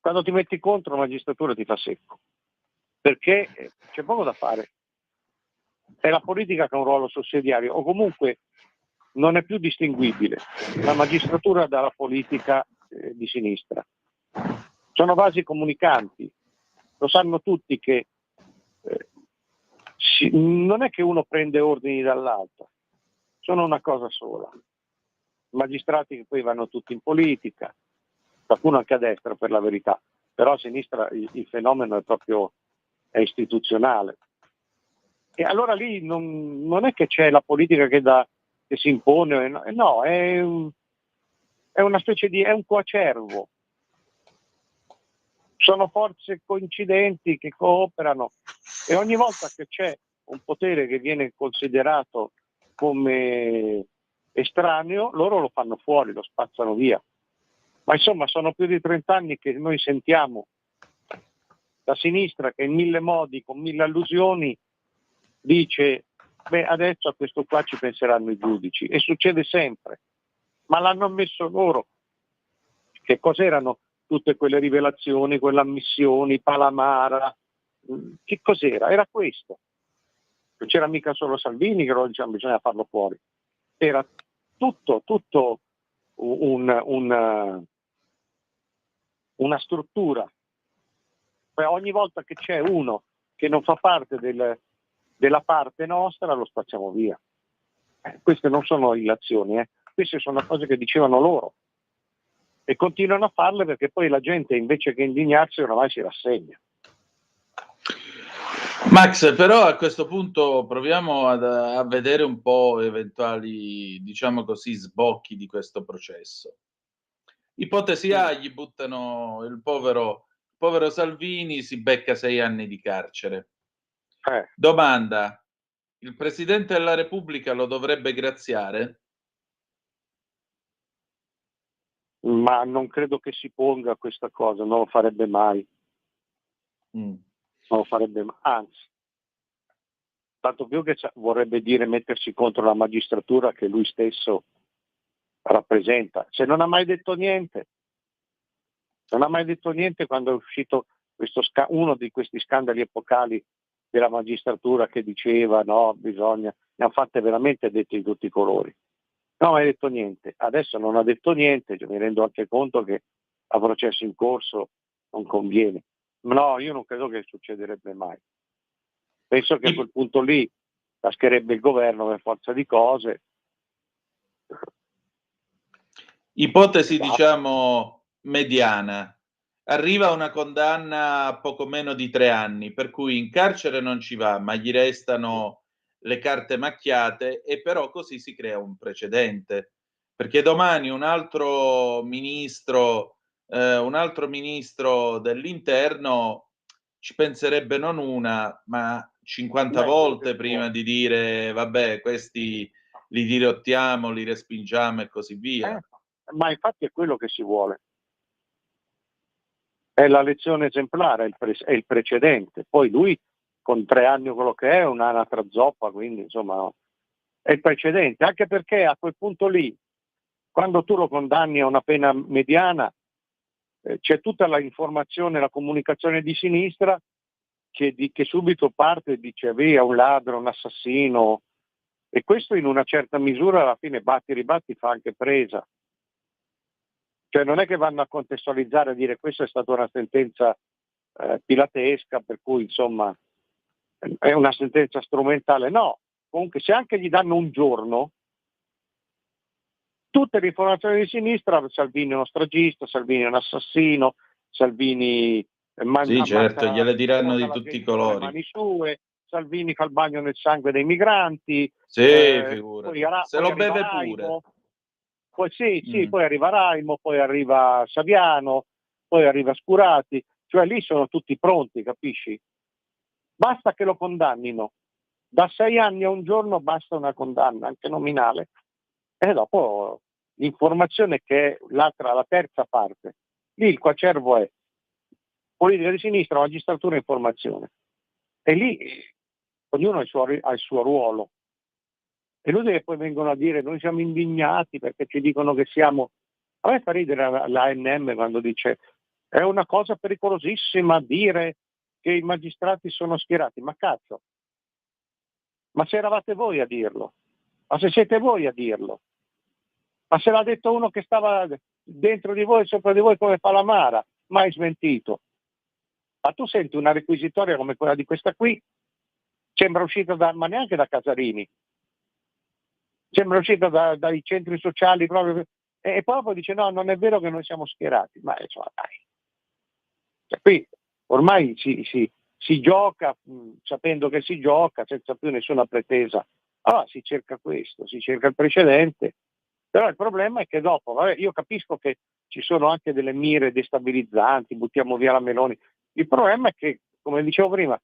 Quando ti metti contro la magistratura ti fa secco, perché c'è poco da fare. È la politica che ha un ruolo sussidiario, o comunque non è più distinguibile la magistratura dalla politica di sinistra. Sono vasi comunicanti, lo sanno tutti che non è che uno prende ordini dall'alto, sono una cosa sola. Magistrati che poi vanno tutti in politica, qualcuno anche a destra per la verità, però a sinistra il fenomeno è istituzionale. E allora lì non è che c'è la politica che si impone, no, è una specie è un coacervo. Sono forze coincidenti che cooperano e ogni volta che c'è un potere che viene considerato come estraneo, loro lo fanno fuori, lo spazzano via. Ma insomma sono più di 30 anni che noi sentiamo la sinistra che in 1000 modi, con 1000 allusioni, dice adesso a questo qua ci penseranno i giudici, e succede sempre, ma l'hanno ammesso loro. Che cos'erano tutte quelle rivelazioni, quelle ammissioni, Palamara. Che cos'era? Era questo. Non c'era mica solo Salvini che lo diceva, bisogna farlo fuori. Era tutto una struttura. Poi ogni volta che c'è uno che non fa parte della parte nostra, lo spacciamo via. Queste non sono illazioni, queste sono cose che dicevano loro. E continuano a farle perché poi la gente, invece che indignarsi, oramai si rassegna.
Max, però a questo punto proviamo a vedere un po' eventuali, diciamo così, sbocchi di questo processo. Ipotesi A, gli buttano il povero Salvini, si becca 6 anni di carcere. Domanda, il Presidente della Repubblica lo dovrebbe graziare?
Ma non credo che si ponga questa cosa, non lo farebbe mai. Non lo farebbe mai, anzi. Tanto più che vorrebbe dire mettersi contro la magistratura che lui stesso rappresenta. Se non ha mai detto niente, quando è uscito uno di questi scandali epocali della magistratura che diceva no, bisogna, ne hanno fatte veramente dette di tutti i colori. Non ha mai detto niente, adesso non ha detto niente, mi rendo anche conto che a processo in corso non conviene. No, io non credo che succederebbe mai. Penso che a quel punto lì cascherebbe il governo per forza di cose.
Ipotesi, diciamo, mediana. Arriva una condanna a poco meno di 3 anni, per cui in carcere non ci va, ma gli restano le carte macchiate e però così si crea un precedente. Perché domani un altro ministro dell'interno ci penserebbe non una, ma 50 volte prima di dire vabbè, questi li dirottiamo, li respingiamo e così via.
Ma infatti è quello che si vuole. È la lezione esemplare, è il precedente. Poi lui con 3 anni quello che è un'anatra zoppa, quindi insomma no. È il precedente, anche perché a quel punto lì, quando tu lo condanni a una pena mediana, c'è tutta la informazione, la comunicazione di sinistra che subito parte e dice via un ladro, un assassino, e questo in una certa misura alla fine batti ribatti fa anche presa. Cioè non è che vanno a contestualizzare, a dire questa è stata una sentenza pilatesca, per cui insomma è una sentenza strumentale. No, comunque se anche gli danno un giorno, tutte le informazioni di sinistra, Salvini è uno stragista, Salvini è un assassino, Salvini
sì, certo, gliele diranno di tutti i colori.
Le mani sue, Salvini fa il bagno nel sangue dei migranti,
sì, figurati. Se lo beve pure.
Poi poi arriva Raimo, poi arriva Saviano, poi arriva Scurati, cioè lì sono tutti pronti, capisci? Basta che lo condannino, da 6 anni a un giorno basta una condanna, anche nominale, e dopo l'informazione che è la terza parte. Lì il coacervo è politica di sinistra, magistratura e informazione. E lì ognuno ha il suo ruolo. E lui che poi vengono a dire noi siamo indignati perché ci dicono che siamo... A me fa ridere l'ANM quando dice è una cosa pericolosissima dire che i magistrati sono schierati. Ma cazzo, ma se eravate voi a dirlo, ma se siete voi a dirlo, ma se l'ha detto uno che stava dentro di voi, sopra di voi come Palamara, mai smentito. Ma tu senti una requisitoria come quella di questa qui, sembra uscita ma neanche da Casarini, sembra uscita dai centri sociali proprio, e poi dice no, non è vero che noi siamo schierati, ma insomma dai. Cioè, qui ormai si gioca sapendo che si gioca senza più nessuna pretesa. Allora si cerca questo, si cerca il precedente, però il problema è che dopo, vabbè, io capisco che ci sono anche delle mire destabilizzanti, buttiamo via la Meloni, il problema è che, come dicevo prima,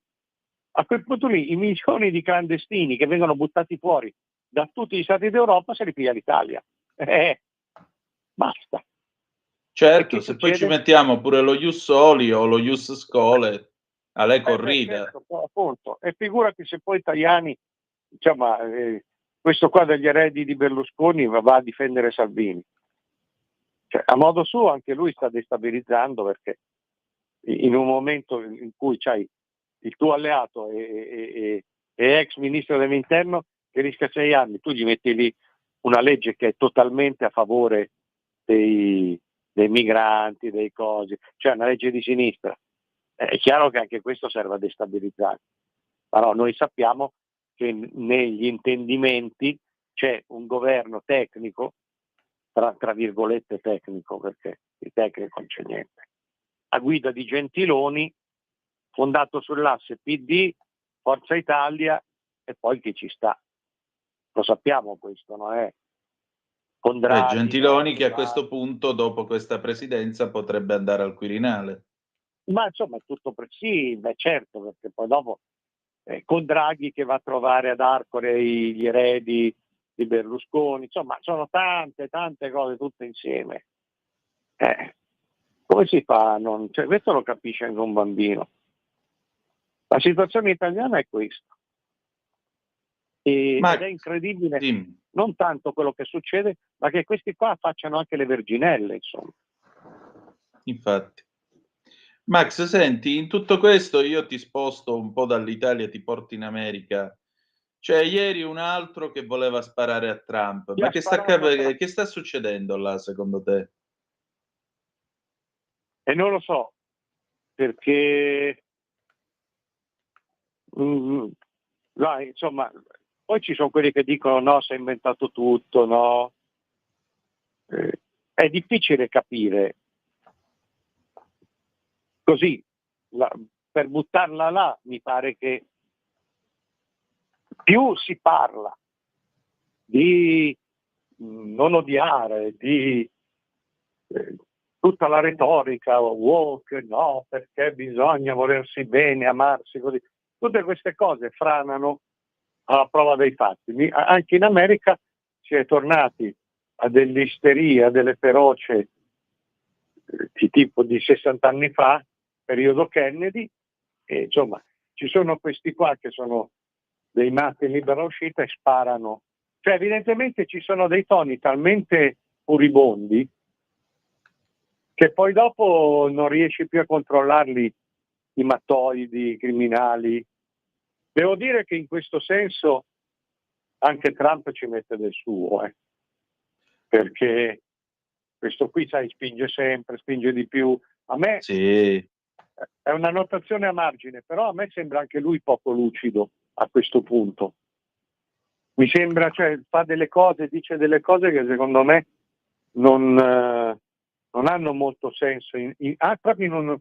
a quel punto lì i milioni di clandestini che vengono buttati fuori da tutti gli stati d'Europa se li piglia l'Italia. Basta.
Certo, se poi ci mettiamo pure lo Ius Soli o lo Ius Schole, a lei corrida.
Certo, appunto. E figurati se poi Tajani, insomma, questo qua degli eredi di Berlusconi va a difendere Salvini. Cioè, a modo suo anche lui sta destabilizzando, perché in un momento in cui c'hai il tuo alleato e ex ministro dell'interno che rischia 6 anni, tu gli metti lì una legge che è totalmente a favore dei migranti, dei cosi, cioè una legge di sinistra. È chiaro che anche questo serve a destabilizzare, però noi sappiamo che negli intendimenti c'è un governo tecnico, tra virgolette tecnico, perché di tecnico non c'è niente, a guida di Gentiloni, fondato sull'asse PD, Forza Italia e poi chi ci sta. Lo sappiamo questo, no? Con Draghi,
Gentiloni che a questo punto, dopo questa presidenza, potrebbe andare al Quirinale.
Ma insomma è tutto sì, beh, certo, perché poi dopo con Draghi che va a trovare ad Arcore gli eredi di Berlusconi, insomma sono tante cose tutte insieme. Come si fa? Cioè, questo lo capisce anche un bambino. La situazione italiana è questa. Ed è incredibile,
dimmi.
Non tanto quello che succede, ma che questi qua facciano anche le verginelle, insomma.
Infatti. Max, senti, in tutto questo io ti sposto un po' dall'Italia, ti porto in America. Cioè, ieri un altro che voleva sparare a Trump. Ma che sta succedendo là, secondo te?
E non lo so, perché insomma, poi ci sono quelli che dicono no, si è inventato tutto, no. È difficile capire. Così, per buttarla là, mi pare che più si parla di non odiare, di tutta la retorica woke, no, perché bisogna volersi bene, amarsi così. Tutte queste cose franano alla prova dei fatti. Anche in America si è tornati a dell'isteria, delle feroce di tipo di 60 anni fa, periodo Kennedy, e insomma ci sono questi qua che sono dei matti in libera uscita e sparano. Cioè evidentemente ci sono dei toni talmente furibondi che poi dopo non riesci più a controllarli, i mattoidi, i criminali. Devo dire che in questo senso anche Trump ci mette del suo, perché questo qui, sai, spinge sempre, spinge di più. A me
sì.
È una notazione a margine, però a me sembra anche lui poco lucido a questo punto. Mi sembra, cioè, fa delle cose, dice delle cose che secondo me non hanno molto senso, proprio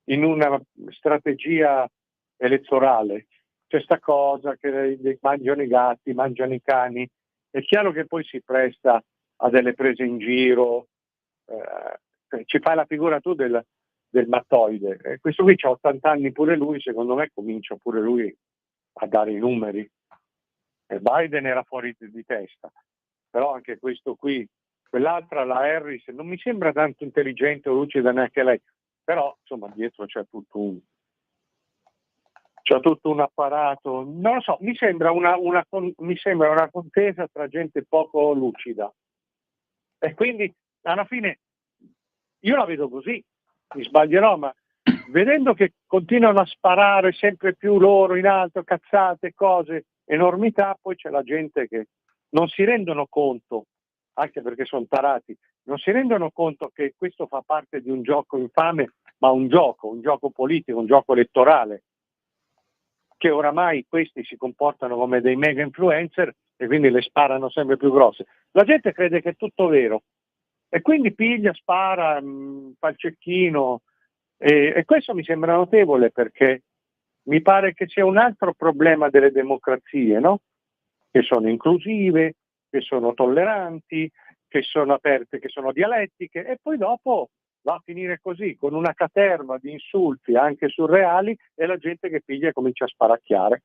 in una strategia elettorale. C'è sta cosa che mangiano i gatti, mangiano i cani. È chiaro che poi si presta a delle prese in giro, ci fai la figura tu del mattoide. Questo qui c'ha 80 anni pure lui, secondo me comincia pure lui a dare i numeri. Biden era fuori di testa, però anche questo qui, quell'altra, la Harris, non mi sembra tanto intelligente o lucida neanche lei, però insomma dietro c'è tutto un apparato, non lo so, mi sembra una contesa tra gente poco lucida, e quindi alla fine io la vedo così, mi sbaglierò, ma vedendo che continuano a sparare sempre più loro in alto, cazzate, cose, enormità, poi c'è la gente che non si rendono conto, anche perché sono tarati, non si rendono conto che questo fa parte di un gioco infame, ma un gioco politico, un gioco elettorale, che oramai questi si comportano come dei mega influencer e quindi le sparano sempre più grosse. La gente crede che è tutto vero e quindi piglia, spara, fa il cecchino, e questo mi sembra notevole, perché mi pare che sia un altro problema delle democrazie, no? Che sono inclusive, che sono tolleranti, che sono aperte, che sono dialettiche, e poi dopo va a finire così, con una caterva di insulti anche surreali e la gente che piglia e comincia a sparacchiare.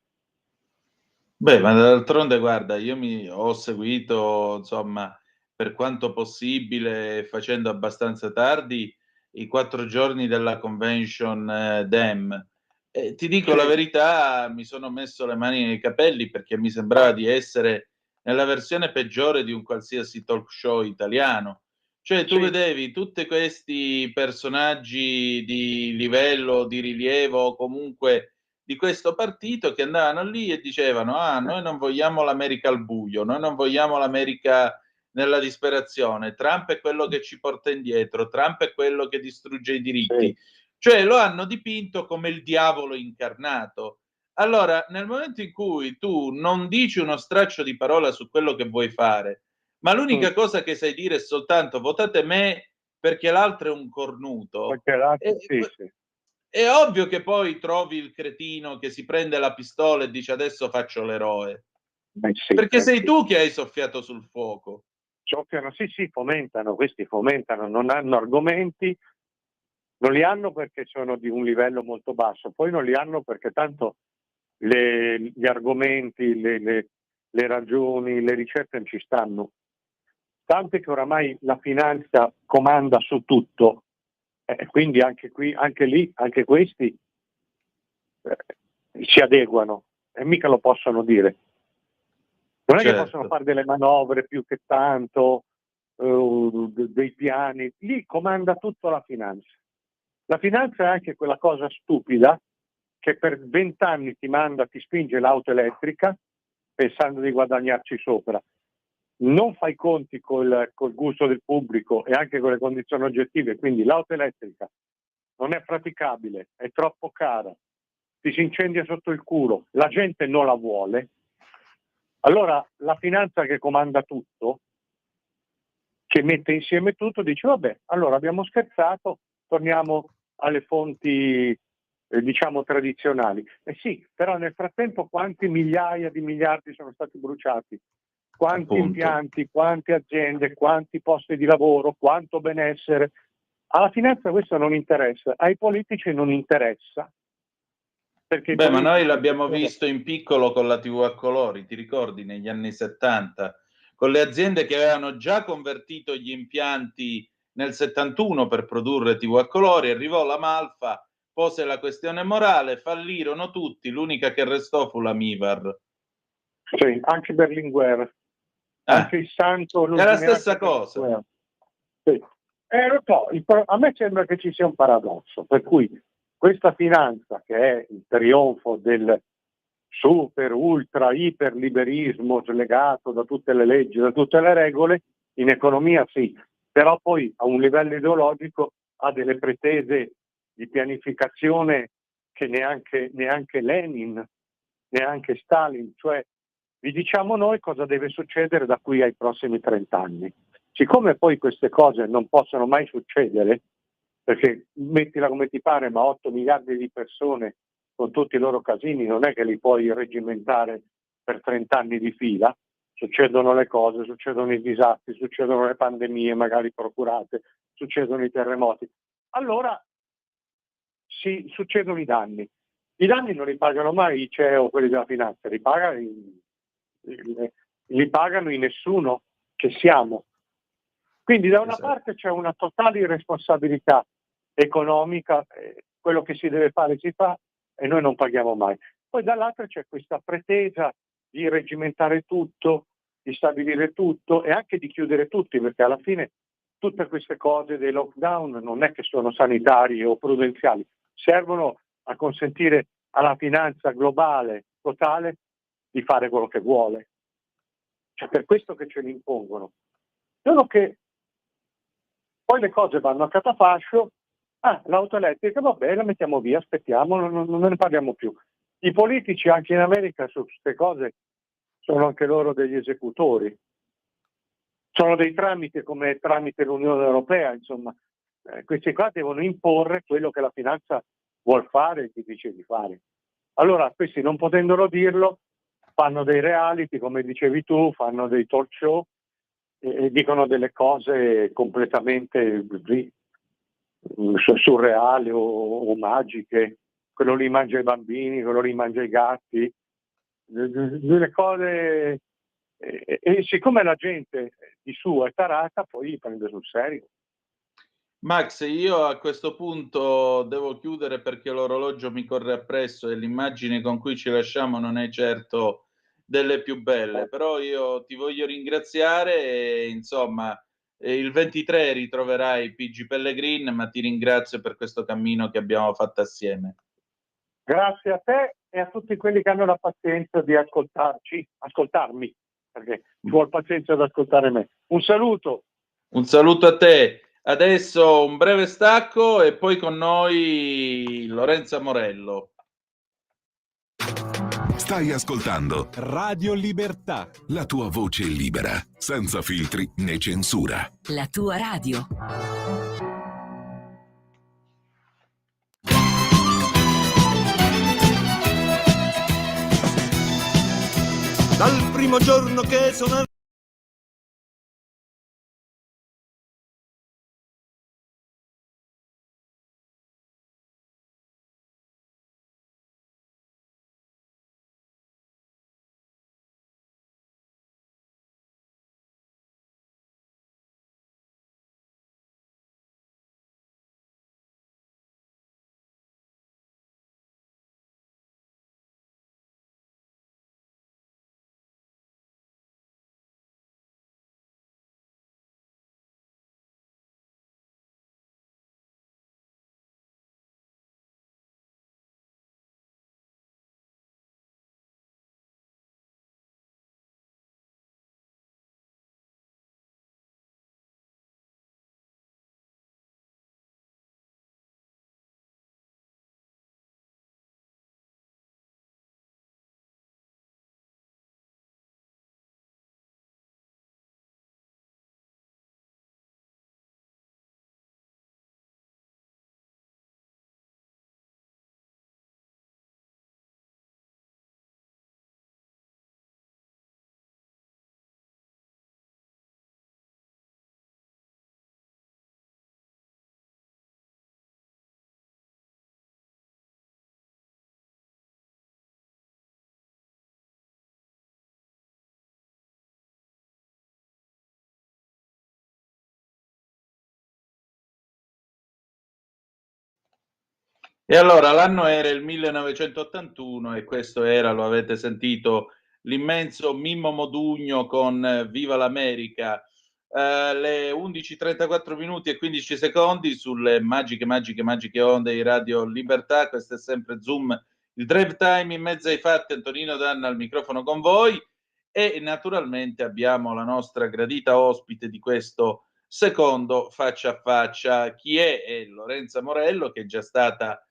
Beh, ma d'altronde guarda, io ho seguito, insomma, per quanto possibile, facendo abbastanza tardi, i 4 giorni della convention Dem. E ti dico la verità, mi sono messo le mani nei capelli perché mi sembrava di essere nella versione peggiore di un qualsiasi talk show italiano. Cioè tu
Sì.
vedevi tutti questi personaggi di livello, di rilievo, o comunque di questo partito, che andavano lì e dicevano: "Ah, noi non vogliamo l'America al buio, noi non vogliamo l'America nella disperazione, Trump è quello che ci porta indietro, Trump è quello che distrugge i diritti".
Sì.
Cioè lo hanno dipinto come il diavolo incarnato. Allora, nel momento in cui tu non dici uno straccio di parola su quello che vuoi fare, ma l'unica cosa che sai dire è soltanto: "Votate me perché l'altro è un cornuto",
Perché l'altro,
e
sì,
que
sì.
è ovvio che poi trovi il cretino che si prende la pistola e dice: "Adesso faccio l'eroe",
Sì,
perché sei
sì.
tu che hai soffiato sul fuoco.
Soffiano, sì, sì, fomentano, questi fomentano, non hanno argomenti, non li hanno perché sono di un livello molto basso, poi non li hanno perché tanto gli argomenti, le ragioni, le ricette non ci stanno. Tante che oramai la finanza comanda su tutto, quindi anche qui, anche lì, anche questi si adeguano e mica lo possono dire. Non è che possono
Certo.
fare delle manovre più che tanto, dei piani, lì comanda tutto la finanza. La finanza è anche quella cosa stupida che per 20 anni ti spinge l'auto elettrica pensando di guadagnarci sopra. Non fai conti col gusto del pubblico e anche con le condizioni oggettive, quindi l'auto elettrica non è praticabile, è troppo cara, ti si incendia sotto il culo, la gente non la vuole. Allora la finanza che comanda tutto, che mette insieme tutto, dice vabbè, allora abbiamo scherzato, torniamo alle fonti diciamo tradizionali. Sì, però nel frattempo quanti migliaia di miliardi sono stati bruciati, quanti
Appunto.
impianti, quante aziende, quanti posti di lavoro, quanto benessere. Alla finanza questo non interessa, ai politici non interessa. Perché i
Beh, ma noi
politici
l'abbiamo visto in piccolo con la TV a colori, ti ricordi negli anni '70, con le aziende che avevano già convertito gli impianti nel '71 per produrre TV a colori, arrivò la Malfa, pose la questione morale, fallirono tutti, l'unica che restò fu la Mivar.
sì, anche Berlinguer,
Eh,
anche il santo
è la stessa
lusinghiato
cosa.
Berlinguer. Sì. Lo so, a me sembra che ci sia un paradosso, per cui questa finanza che è il trionfo del super, ultra, iper liberismo slegato da tutte le leggi, da tutte le regole, in economia sì, però poi a un livello ideologico ha delle pretese di pianificazione che neanche Lenin, neanche Stalin, cioè vi diciamo noi cosa deve succedere da qui ai prossimi 30 anni. Siccome poi queste cose non possono mai succedere, perché mettila come ti pare, ma 8 miliardi di persone con tutti i loro casini non è che li puoi regimentare per 30 anni di fila, succedono le cose, succedono i disastri, succedono le pandemie magari procurate, succedono i terremoti. Allora succedono i danni. I danni non li pagano mai i CEO, quelli della finanza, li pagano i nessuno che siamo. Quindi da una
Esatto.
parte c'è una totale irresponsabilità economica, quello che si deve fare si fa e noi non paghiamo mai. Poi dall'altra c'è questa pretesa di regimentare tutto, di stabilire tutto e anche di chiudere tutti, perché alla fine tutte queste cose dei lockdown non è che sono sanitari o prudenziali, servono a consentire alla finanza globale, totale, di fare quello che vuole. Cioè per questo che ce li impongono. Solo che poi le cose vanno a catafascio, l'auto elettrica va bene, la mettiamo via, aspettiamo, non ne parliamo più. I politici anche in America su queste cose sono anche loro degli esecutori, sono dei tramite come tramite l'Unione Europea, insomma, questi qua devono imporre quello che la finanza vuol fare e ti dice di fare. Allora questi non potendolo dirlo fanno dei reality, come dicevi tu, fanno dei talk show e dicono delle cose completamente surreali o magiche. Quello lì mangia i bambini, quello lì mangia i gatti, delle cose e siccome la gente di suo è tarata poi li prende sul serio.
Max, io a questo punto devo chiudere perché l'orologio mi corre appresso e l'immagine con cui ci lasciamo non è certo delle più belle, però io ti voglio ringraziare e insomma il 23 ritroverai PG Pellegrin, ma ti ringrazio per questo cammino che abbiamo fatto assieme.
Grazie a te e a tutti quelli che hanno la pazienza di ascoltarmi, perché ci vuole pazienza ad ascoltare me. Un saluto.
Un saluto a te. Adesso un breve stacco e poi con noi Lorenzo Morello.
Stai ascoltando
Radio Libertà.
la tua voce libera, senza filtri né censura.
La tua radio.
Dal primo giorno che sono
E allora l'anno era il 1981 e questo era, lo avete sentito, l'immenso Mimmo Modugno con Viva l'America. Le 11:34 minuti e 15 secondi sulle magiche onde di Radio Libertà. Questo è sempre Zoom, il drive time in mezzo ai fatti. Antonino Danna al microfono con voi e naturalmente abbiamo la nostra gradita ospite di questo secondo faccia a faccia. Chi è? È Lorenza Morello, che è già stata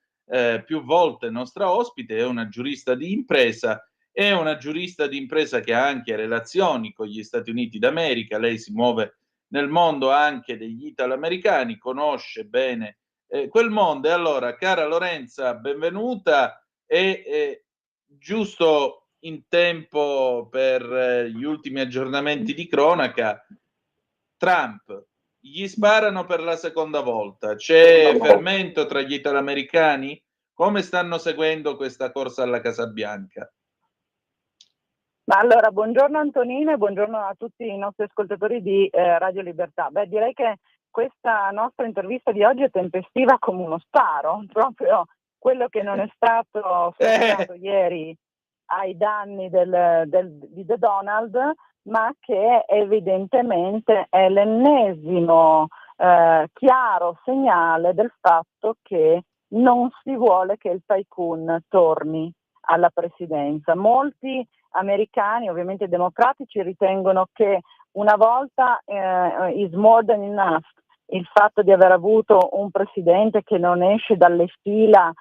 più volte nostra ospite, è una giurista di impresa. È una giurista di impresa che ha anche relazioni con gli Stati Uniti d'America. Lei si muove nel mondo anche degli italoamericani, conosce bene quel mondo. E allora, cara Lorenza, benvenuta. E giusto in tempo per gli ultimi aggiornamenti di cronaca, Trump, gli sparano per la seconda volta. C'è fermento tra gli italoamericani? Come stanno seguendo questa corsa alla Casa Bianca?
Ma allora, buongiorno Antonino e buongiorno a tutti i nostri ascoltatori di Radio Libertà. Beh, direi che questa nostra intervista di oggi è tempestiva come uno sparo, proprio quello che non è stato fermato ieri ai danni di The Donald, ma che evidentemente è l'ennesimo chiaro segnale del fatto che non si vuole che il tycoon torni alla presidenza. Molti americani, ovviamente democratici, ritengono che una volta is more than enough il fatto di aver avuto un presidente che non esce dalle fila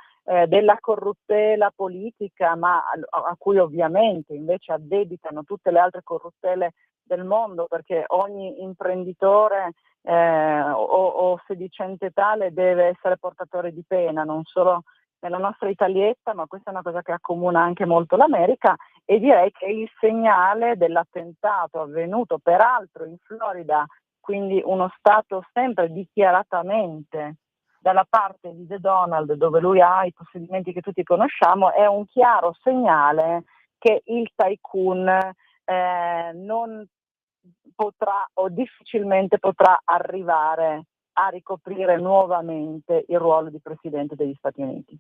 della corruttela politica, ma a cui ovviamente invece addebitano tutte le altre corruttele del mondo, perché ogni imprenditore o sedicente tale deve essere portatore di pena, non solo nella nostra Italietta, ma questa è una cosa che accomuna anche molto l'America. E direi che il segnale dell'attentato avvenuto peraltro in Florida, quindi uno stato sempre dichiaratamente dalla parte di The Donald, dove lui ha i possedimenti che tutti conosciamo, è un chiaro segnale che il tycoon non potrà o difficilmente potrà arrivare a ricoprire nuovamente il ruolo di Presidente degli Stati Uniti.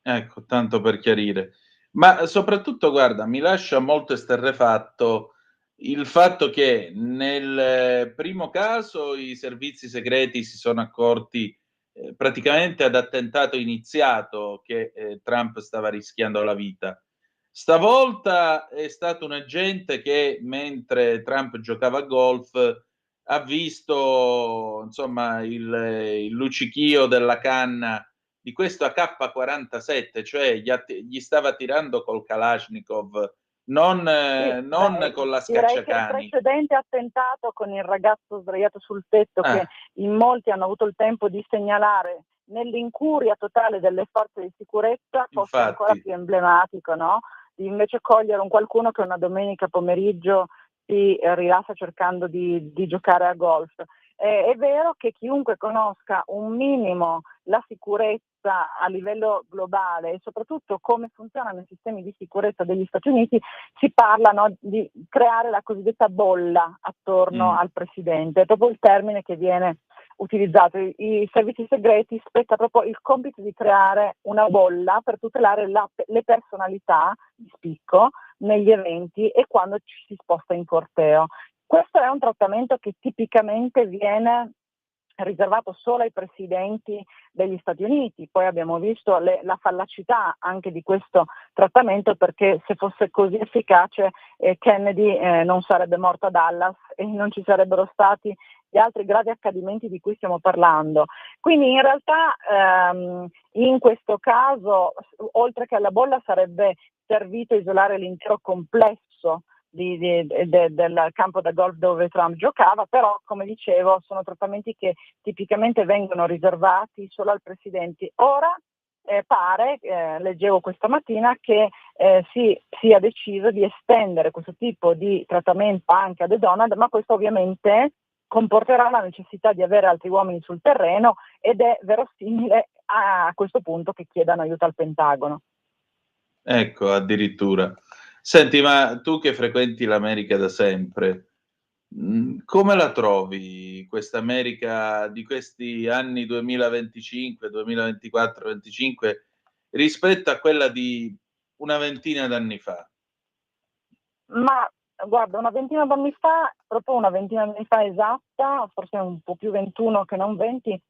Ecco, tanto per chiarire. Ma soprattutto, guarda, mi lascia molto esterrefatto il fatto che nel primo caso i servizi segreti si sono accorti praticamente ad attentato iniziato che Trump stava rischiando la vita. Stavolta è stato un agente che mentre Trump giocava a golf ha visto insomma il luccichio della canna di questo AK-47, cioè gli stava tirando col Kalashnikov, non con la
direi che il
scacciacani.
precedente attentato con il ragazzo sdraiato sul tetto, che in molti hanno avuto il tempo di segnalare nell'incuria totale delle forze di sicurezza, fosse ancora più emblematico, no? Di invece cogliere un qualcuno che una domenica pomeriggio si rilassa cercando di giocare a golf. È vero che chiunque conosca un minimo la sicurezza a livello globale e soprattutto come funzionano i sistemi di sicurezza degli Stati Uniti, si parla, no, di creare la cosiddetta bolla attorno al presidente, è proprio il termine che viene utilizzato. I servizi segreti spetta proprio il compito di creare una bolla per tutelare le personalità di spicco negli eventi e quando ci si sposta in corteo. Questo è un trattamento che tipicamente viene riservato solo ai presidenti degli Stati Uniti. Poi abbiamo visto la fallacità anche di questo trattamento, perché se fosse così efficace Kennedy non sarebbe morto a Dallas e non ci sarebbero stati gli altri gravi accadimenti di cui stiamo parlando. Quindi in realtà in questo caso, oltre che alla bolla, sarebbe servito a isolare l'intero complesso del campo da golf dove Trump giocava, però come dicevo sono trattamenti che tipicamente vengono riservati solo al presidente. Ora pare, leggevo questa mattina, che si sia deciso di estendere questo tipo di trattamento anche a The Donald, ma questo ovviamente comporterà la necessità di avere altri uomini sul terreno ed è verosimile a questo punto che chiedano aiuto al Pentagono.
Ecco, addirittura. Senti, ma tu che frequenti l'America da sempre, come la trovi questa America di questi anni 2025, 2024, 25 rispetto a quella di una ventina d'anni fa?
Ma guarda, una ventina d'anni fa, proprio una ventina d'anni fa esatta, forse un po' più 21 che non 20,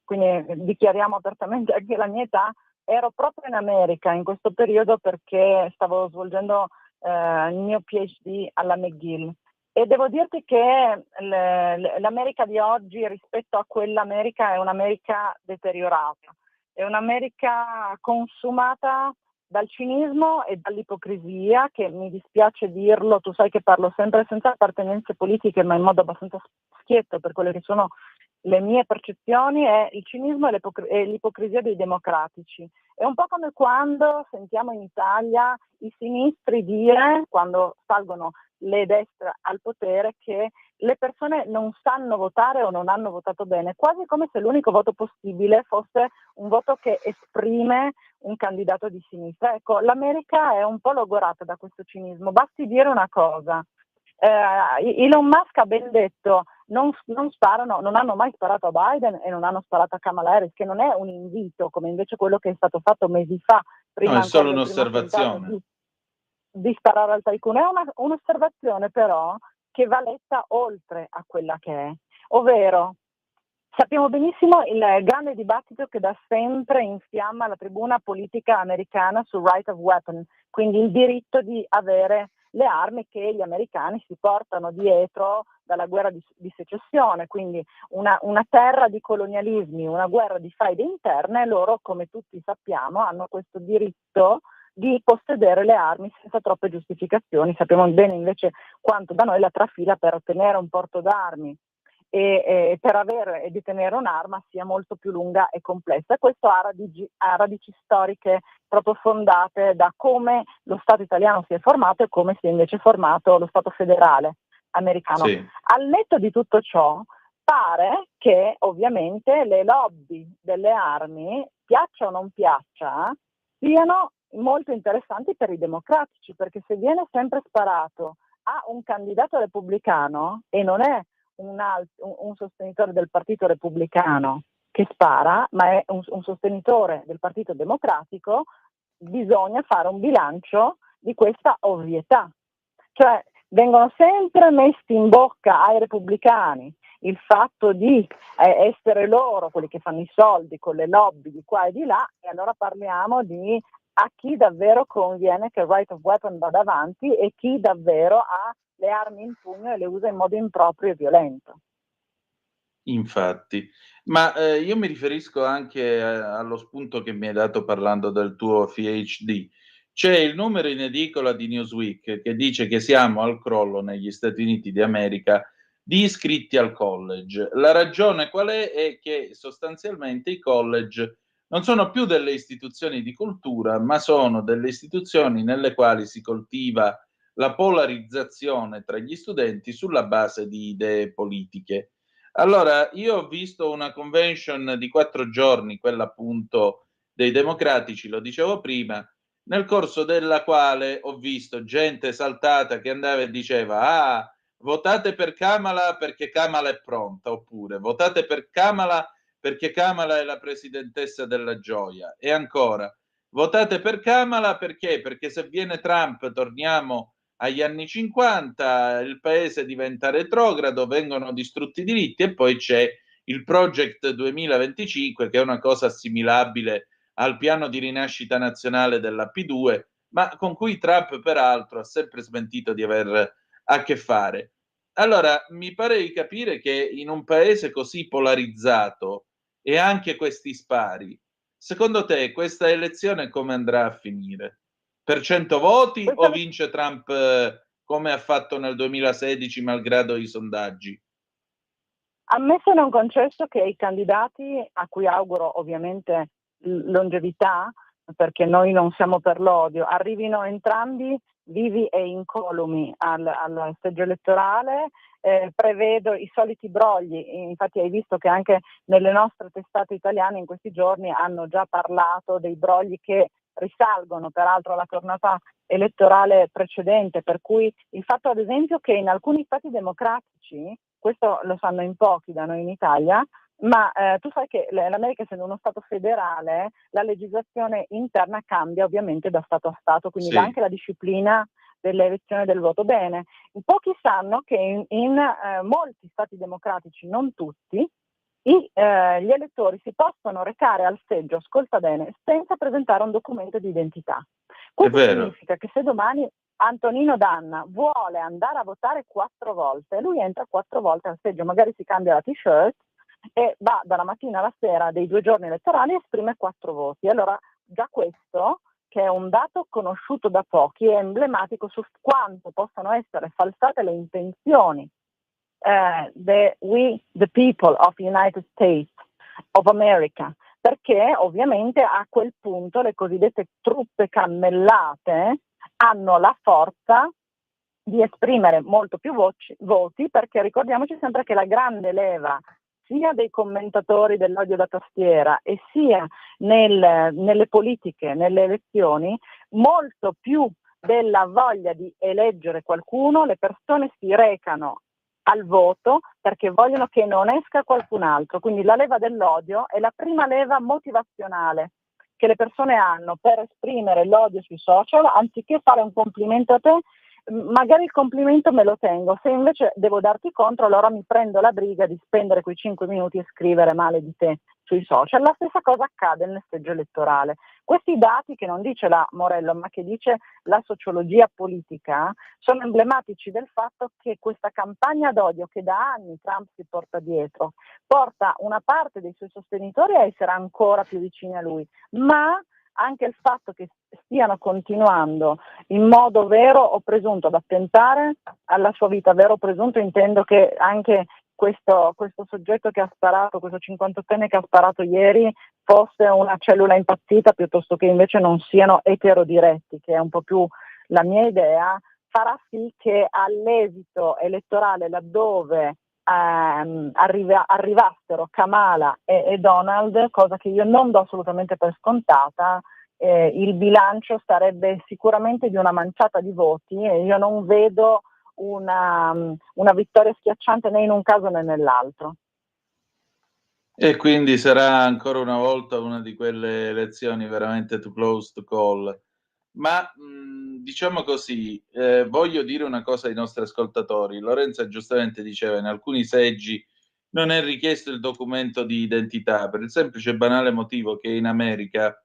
quindi dichiariamo apertamente anche la mia età, ero proprio in America in questo periodo perché stavo svolgendo il mio PhD alla McGill. E devo dirti che l'America di oggi rispetto a quell'America è un'America deteriorata, è un'America consumata dal cinismo e dall'ipocrisia, che mi dispiace dirlo, tu sai che parlo sempre senza appartenenze politiche, ma in modo abbastanza schietto per quelle che sono le mie percezioni, è il cinismo e l'ipocrisia dei democratici. È un po' come quando sentiamo in Italia i sinistri dire, quando salgono le destre al potere, che le persone non sanno votare o non hanno votato bene, quasi come se l'unico voto possibile fosse un voto che esprime un candidato di sinistra. Ecco, l'America è un po' logorata da questo cinismo. Basti dire una cosa. Elon Musk ha ben detto non hanno mai sparato a Biden e non hanno sparato a Kamala Harris, che non è un invito come invece quello che è stato fatto mesi fa, prima
No, è
ancora
solo
del primo
un'osservazione.
di sparare al tycoon. È un'osservazione però che va letta oltre a quella che è, ovvero sappiamo benissimo il grande dibattito che da sempre infiamma la tribuna politica americana sul right of weapon, quindi il diritto di avere le armi che gli americani si portano dietro dalla guerra di secessione, quindi una terra di colonialismi, una guerra di faide interne. Loro, come tutti sappiamo, hanno questo diritto di possedere le armi senza troppe giustificazioni. Sappiamo bene invece quanto da noi la trafila per ottenere un porto d'armi e per avere e detenere un'arma sia molto più lunga e complessa. Questo ha radici storiche proprio fondate da come lo Stato italiano si è formato e come si è invece formato lo Stato federale americano.
Sì.
Al netto di tutto ciò, pare che ovviamente le lobby delle armi, piaccia o non piaccia, siano molto interessanti per i democratici, perché se viene sempre sparato a un candidato repubblicano e non è un sostenitore del Partito Repubblicano che spara, ma è un sostenitore del Partito Democratico, bisogna fare un bilancio di questa ovvietà. Cioè, vengono sempre messi in bocca ai repubblicani il fatto di essere loro quelli che fanno i soldi con le lobby di qua e di là, e allora parliamo di a chi davvero conviene che il right of weapon vada avanti e chi davvero ha le armi in pugno e le usa in modo improprio e violento.
Infatti, ma io mi riferisco anche allo spunto che mi hai dato parlando del tuo PhD. C'è il numero in edicola di Newsweek che dice che siamo al crollo negli Stati Uniti d'America di iscritti al college. La ragione qual è? È che sostanzialmente i college non sono più delle istituzioni di cultura, ma sono delle istituzioni nelle quali si coltiva la polarizzazione tra gli studenti sulla base di idee politiche. Allora, io ho visto una convention di 4 giorni, quella appunto dei democratici, lo dicevo prima, nel corso della quale ho visto gente esaltata che andava e diceva: ah, votate per Kamala perché Kamala è pronta, oppure votate per Kamala perché Kamala è la presidentessa della gioia, e ancora votate per Kamala perché se viene Trump torniamo agli anni 50, il paese diventa retrogrado, vengono distrutti i diritti, e poi c'è il Project 2025 che è una cosa assimilabile al piano di rinascita nazionale della P2, ma con cui Trump peraltro ha sempre smentito di aver a che fare. Allora, mi pare di capire che in un paese così polarizzato e anche questi spari, secondo te questa elezione come andrà a finire? Per 100 voti o vince Trump come ha fatto nel 2016 malgrado i sondaggi?
Ammesso e non concesso che i candidati, a cui auguro ovviamente longevità, perché noi non siamo per l'odio, arrivino entrambi vivi e incolumi al seggio elettorale, prevedo i soliti brogli. Infatti hai visto che anche nelle nostre testate italiane in questi giorni hanno già parlato dei brogli che risalgono peraltro alla tornata elettorale precedente, per cui il fatto ad esempio che in alcuni stati democratici, questo lo sanno in pochi da noi in Italia, ma tu sai che l'America, essendo uno Stato federale, la legislazione interna cambia ovviamente da Stato a Stato, quindi
Sì.
anche la disciplina dell'elezione del voto. Bene, pochi sanno che in molti Stati democratici, non tutti, gli elettori si possono recare al seggio, ascolta bene, senza presentare un documento di identità. Questo significa che se domani Antonino Danna vuole andare a votare 4 volte, lui entra 4 volte al seggio, magari si cambia la t-shirt e va dalla mattina alla sera dei 2 giorni elettorali e esprime 4 voti. Allora già questo, che è un dato conosciuto da pochi, è emblematico su quanto possano essere falsate le intenzioni the people of the United States of America, perché ovviamente a quel punto le cosiddette truppe cammellate hanno la forza di esprimere molto più voti, perché ricordiamoci sempre che la grande leva sia dei commentatori dell'odio da tastiera e sia nelle politiche, nelle elezioni, molto più della voglia di eleggere qualcuno, le persone si recano al voto perché vogliono che non esca qualcun altro. Quindi la leva dell'odio è la prima leva motivazionale che le persone hanno per esprimere l'odio sui social. Anziché fare un complimento a te, magari il complimento me lo tengo, se invece devo darti contro allora mi prendo la briga di spendere quei 5 minuti e scrivere male di te sui social. La stessa cosa accade nel seggio elettorale. Questi dati, che non dice la Morello ma che dice la sociologia politica, sono emblematici del fatto che questa campagna d'odio che da anni Trump si porta dietro porta una parte dei suoi sostenitori a essere ancora più vicini a lui, ma anche il fatto che stiano continuando in modo vero o presunto ad attentare alla sua vita. Vero o presunto intendo che anche questo soggetto che ha sparato, questo 58enne che ha sparato ieri, fosse una cellula impazzita piuttosto che invece non siano eterodiretti, che è un po' più la mia idea, farà sì che all'esito elettorale, laddove arrivassero Kamala e Donald, cosa che io non do assolutamente per scontata, il bilancio sarebbe sicuramente di una manciata di voti e io non vedo una vittoria schiacciante né in un caso né nell'altro.
E quindi sarà ancora una volta una di quelle elezioni veramente too close to call, Ma diciamo così, voglio dire una cosa ai nostri ascoltatori. Lorenza giustamente diceva, in alcuni seggi non è richiesto il documento di identità, per il semplice e banale motivo che in America,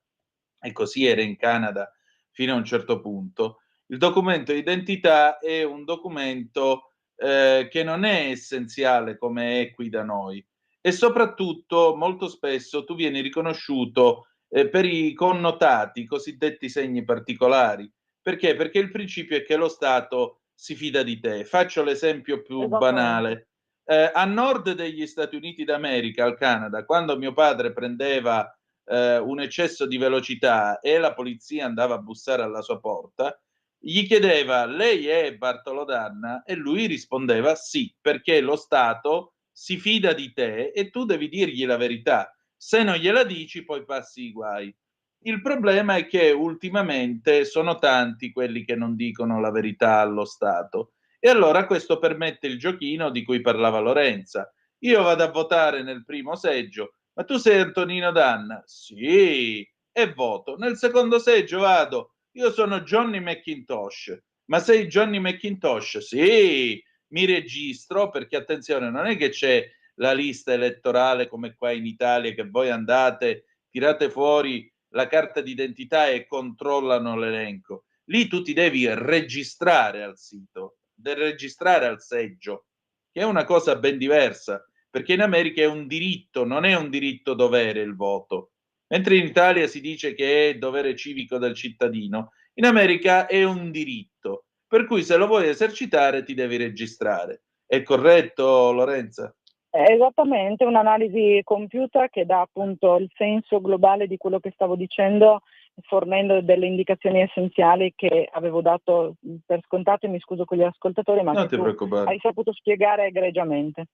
e così era in Canada fino a un certo punto, il documento di identità è un documento che non è essenziale come è qui da noi, e soprattutto molto spesso tu vieni riconosciuto per i connotati, i cosiddetti segni particolari. Perché? Perché il principio è che lo Stato si fida di te. Faccio l'esempio più banale. A nord degli Stati Uniti d'America, al Canada, quando mio padre prendeva un eccesso di velocità e la polizia andava a bussare alla sua porta, gli chiedeva: lei è Bartolo Danna? E lui rispondeva sì, perché lo Stato si fida di te e tu devi dirgli la verità. Se non gliela dici, poi passi i guai. Il problema è che ultimamente sono tanti quelli che non dicono la verità allo Stato, e allora questo permette il giochino di cui parlava Lorenza. Io vado a votare nel primo seggio, ma tu sei Antonino Danna? Sì, e voto. Nel secondo seggio vado, io sono Johnny McIntosh, ma sei Johnny McIntosh? Sì, mi registro, perché attenzione, non è che c'è la lista elettorale come qua in Italia, che voi andate, tirate fuori la carta d'identità e controllano l'elenco. Lì tu ti devi registrare al sito, registrare al seggio, che è una cosa ben diversa, perché in America è un diritto, non è un diritto dovere il voto. Mentre in Italia si dice che è dovere civico del cittadino, in America è un diritto, per cui se lo vuoi esercitare ti devi registrare. È corretto, Lorenza?
È esattamente un'analisi compiuta che dà appunto il senso globale di quello che stavo dicendo, fornendo delle indicazioni essenziali che avevo dato per scontate. Mi scuso con gli ascoltatori, ma
Non
che
ti
tu
preoccupare.
hai saputo spiegare egregiamente.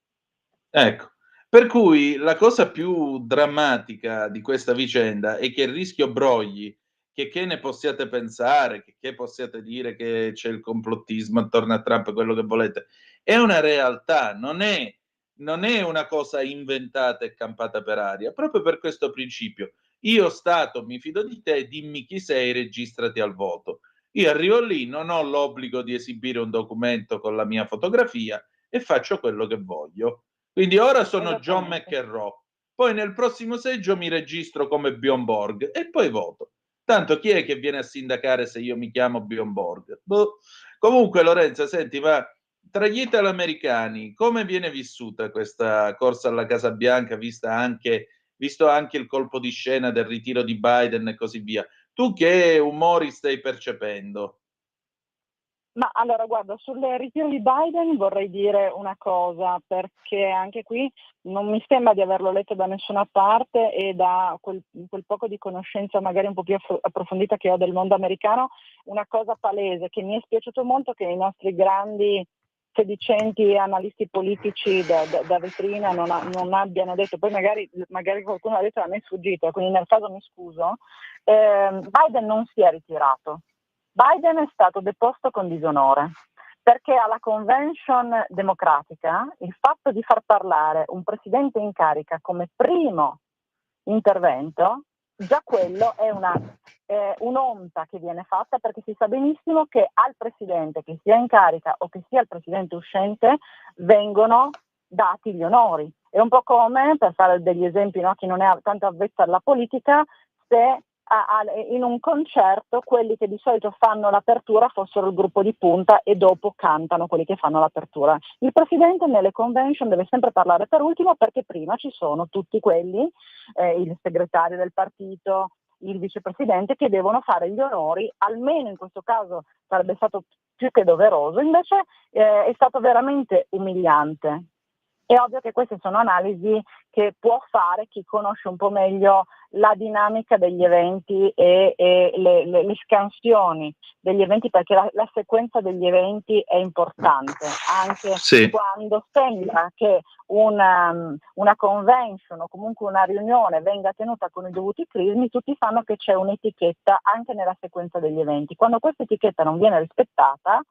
Ecco, per cui la cosa più drammatica di questa vicenda è che il rischio brogli, che ne possiate pensare, che possiate dire che c'è il complottismo attorno a Trump, quello che volete, è una realtà, non è una cosa inventata e campata per aria, proprio per questo principio. Io Stato mi fido di te, dimmi chi sei, registrati al voto. Io arrivo lì, non ho l'obbligo di esibire un documento con la mia fotografia e faccio quello che voglio. Quindi ora sono John McEnroe, poi nel prossimo seggio mi registro come Bjorn Borg e poi voto. Tanto chi è che viene a sindacare se io mi chiamo Bjorn Borg? Boh. Comunque Lorenza, senti, ma tra gli italoamericani come viene vissuta questa corsa alla Casa Bianca, visto anche il colpo di scena del ritiro di Biden e così via? Tu che umori stai percependo?
Ma allora, guarda, sul ritiro di Biden vorrei dire una cosa, perché anche qui non mi sembra di averlo letto da nessuna parte, e da quel poco di conoscenza magari un po' più approfondita che ho del mondo americano, una cosa palese che mi è spiaciuto molto, che i nostri grandi sedicenti analisti politici da vetrina non abbiano detto. Poi magari qualcuno ha detto, a me è sfuggito, quindi nel caso mi scuso. Biden non si è ritirato. Biden è stato deposto con disonore, perché alla convention democratica il fatto di far parlare un presidente in carica come primo intervento, già quello è un'onta che viene fatta, perché si sa benissimo che al presidente, che sia in carica o che sia il presidente uscente, vengono dati gli onori. È un po' come, per fare degli esempi, no, chi non è tanto avvezzo alla politica, se in un concerto quelli che di solito fanno l'apertura fossero il gruppo di punta e dopo cantano quelli che fanno l'apertura. Il presidente nelle convention deve sempre parlare per ultimo, perché prima ci sono tutti quelli, il segretario del partito, il vicepresidente, che devono fare gli onori. Almeno in questo caso sarebbe stato più che doveroso, invece è stato veramente umiliante. È ovvio che queste sono analisi che può fare chi conosce un po' meglio la dinamica degli eventi e le scansioni degli eventi, perché la sequenza degli eventi è importante, anche
Sì.
quando sembra che una convention o comunque una riunione venga tenuta con i dovuti crismi, tutti sanno che c'è un'etichetta anche nella sequenza degli eventi. Quando questa etichetta non viene rispettata,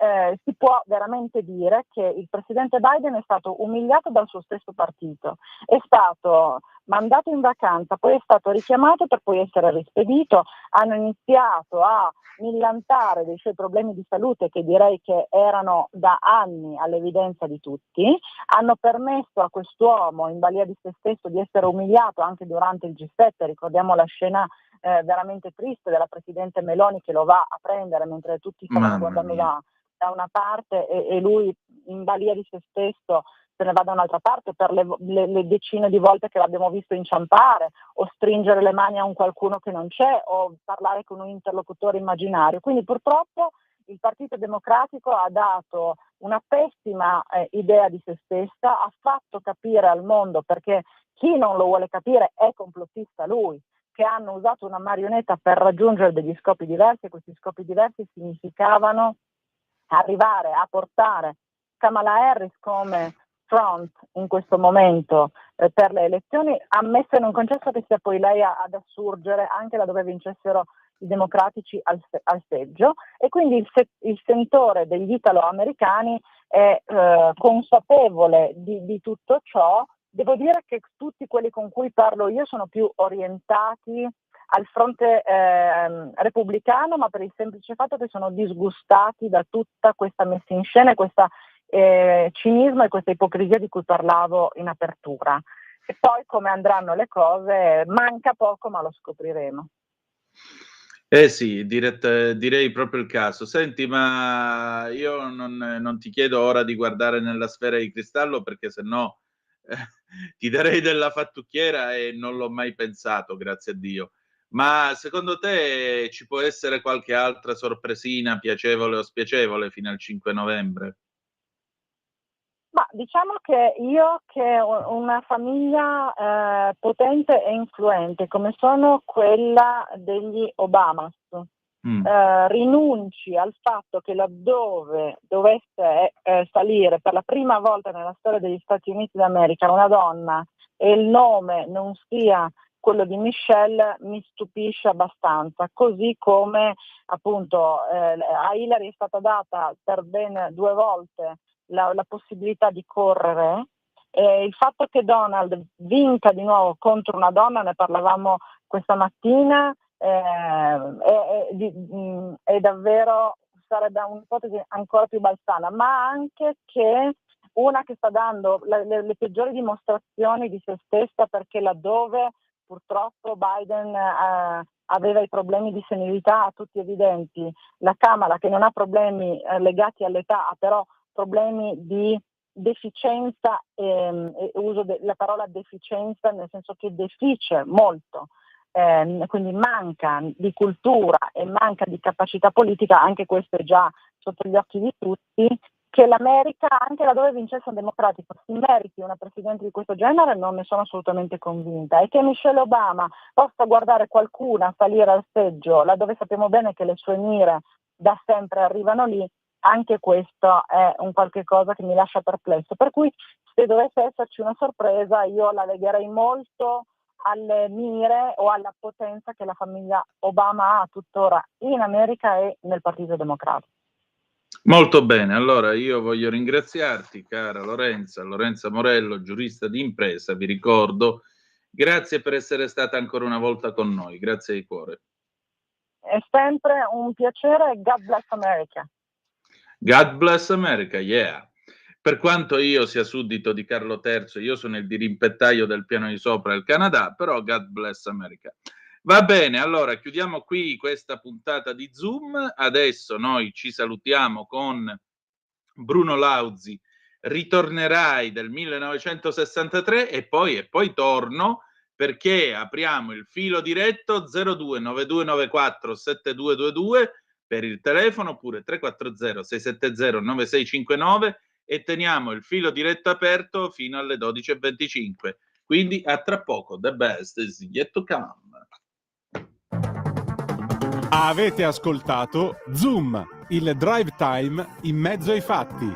si può veramente dire che il presidente Biden è stato umiliato dal suo stesso partito, è stato mandato in vacanza, poi è stato richiamato per poi essere rispedito, hanno iniziato a millantare dei suoi problemi di salute che direi che erano da anni all'evidenza di tutti, hanno permesso a quest'uomo in balia di se stesso di essere umiliato anche durante il G7, ricordiamo la scena veramente triste della presidente Meloni che lo va a prendere mentre tutti stavano guardando da una parte e lui in balia di se stesso se ne va da un'altra parte per le decine di volte che l'abbiamo visto inciampare o stringere le mani a un qualcuno che non c'è o parlare con un interlocutore immaginario. Quindi purtroppo il Partito Democratico ha dato una pessima idea di se stessa, ha fatto capire al mondo, perché chi non lo vuole capire è complottista lui, che hanno usato una marionetta per raggiungere degli scopi diversi, e questi scopi diversi significavano arrivare a portare Kamala Harris come front in questo momento per le elezioni, ammesso e non concesso che sia poi lei ad assurgere anche laddove vincessero i democratici al seggio, e quindi il sentore degli italo-americani è consapevole di tutto ciò. Devo dire che tutti quelli con cui parlo io sono più orientati al fronte repubblicano, ma per il semplice fatto che sono disgustati da tutta questa messa in scena e questo cinismo e questa ipocrisia di cui parlavo in apertura. E poi come andranno le cose manca poco, ma lo scopriremo.
Eh sì, direi proprio il caso. Senti, ma io non ti chiedo ora di guardare nella sfera di cristallo, perché sennò ti darei della fattucchiera e non l'ho mai pensato, grazie a Dio. Ma secondo te ci può essere qualche altra sorpresina, piacevole o spiacevole, fino al 5 novembre?
Ma diciamo che io, che ho una famiglia potente e influente come sono quella degli Obamas, rinunci al fatto che laddove dovesse salire per la prima volta nella storia degli Stati Uniti d'America una donna e il nome non sia quello di Michelle, mi stupisce abbastanza, così come appunto a Hillary è stata data per ben 2 volte la possibilità di correre. Il fatto che Donald vinca di nuovo contro una donna, ne parlavamo questa mattina, è davvero, sarebbe un'ipotesi ancora più balzana, ma anche che una che sta dando le peggiori dimostrazioni di se stessa, perché laddove purtroppo Biden aveva i problemi di senilità a tutti evidenti, la Kamala, che non ha problemi legati all'età, ha però problemi di deficienza, e uso la parola deficienza nel senso che defice molto, quindi manca di cultura e manca di capacità politica, anche questo è già sotto gli occhi di tutti, che l'America, anche laddove vincesse un democratico, si meriti una presidente di questo genere, non ne sono assolutamente convinta, e che Michelle Obama possa guardare qualcuna salire al seggio laddove sappiamo bene che le sue mire da sempre arrivano lì, anche questo è un qualche cosa che mi lascia perplesso, per cui se dovesse esserci una sorpresa io la legherei molto alle mire o alla potenza che la famiglia Obama ha tuttora in America e nel Partito Democratico.
Molto bene, allora io voglio ringraziarti, cara Lorenza Morello, giurista di impresa, vi ricordo. Grazie per essere stata ancora una volta con noi, grazie di cuore.
È sempre un piacere e God bless America.
God bless America, yeah. Per quanto io sia suddito di Carlo III, io sono il dirimpettaio del piano di sopra del Canada, però God bless America. Va bene, allora chiudiamo qui questa puntata di Zoom. Adesso noi ci salutiamo con Bruno Lauzi, Ritornerai del 1963 e poi torno, perché apriamo il filo diretto 0292947222 per il telefono, oppure 340 670 9659, e teniamo il filo diretto aperto fino alle 12:25. Quindi a tra poco, the best is yet to come.
Avete ascoltato Zoom, il drive time in mezzo ai fatti.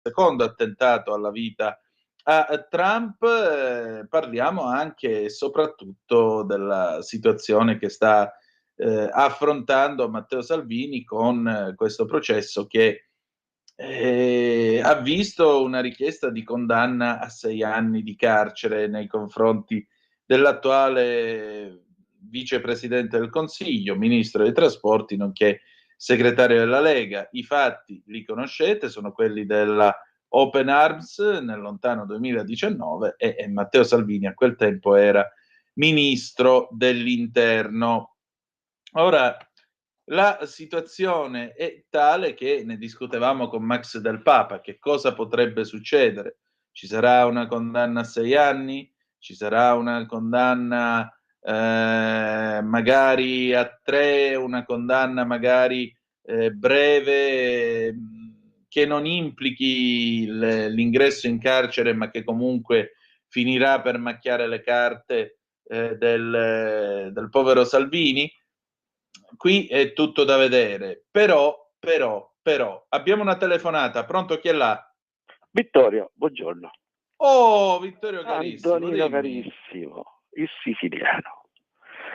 secondo attentato alla vita a Trump, parliamo anche e soprattutto della situazione che sta affrontando Matteo Salvini con questo processo che ha visto una richiesta di condanna a 6 anni di carcere nei confronti dell'attuale vicepresidente del Consiglio, ministro dei trasporti, nonché segretario della Lega. I fatti li conoscete, sono quelli della Open Arms nel lontano 2019 e Matteo Salvini a quel tempo era ministro dell'interno. Ora, la situazione è tale che ne discutevamo con Max Del Papa, che cosa potrebbe succedere? Ci sarà una condanna a 6 anni? Ci sarà una condanna magari a 3, una condanna magari breve, che non implichi l'ingresso in carcere, ma che comunque finirà per macchiare le carte del povero Salvini? Qui è tutto da vedere, però, abbiamo una telefonata, pronto, chi è là?
Vittorio, buongiorno.
Oh, Vittorio carissimo,
Antonino
dimmi.
carissimo, il siciliano.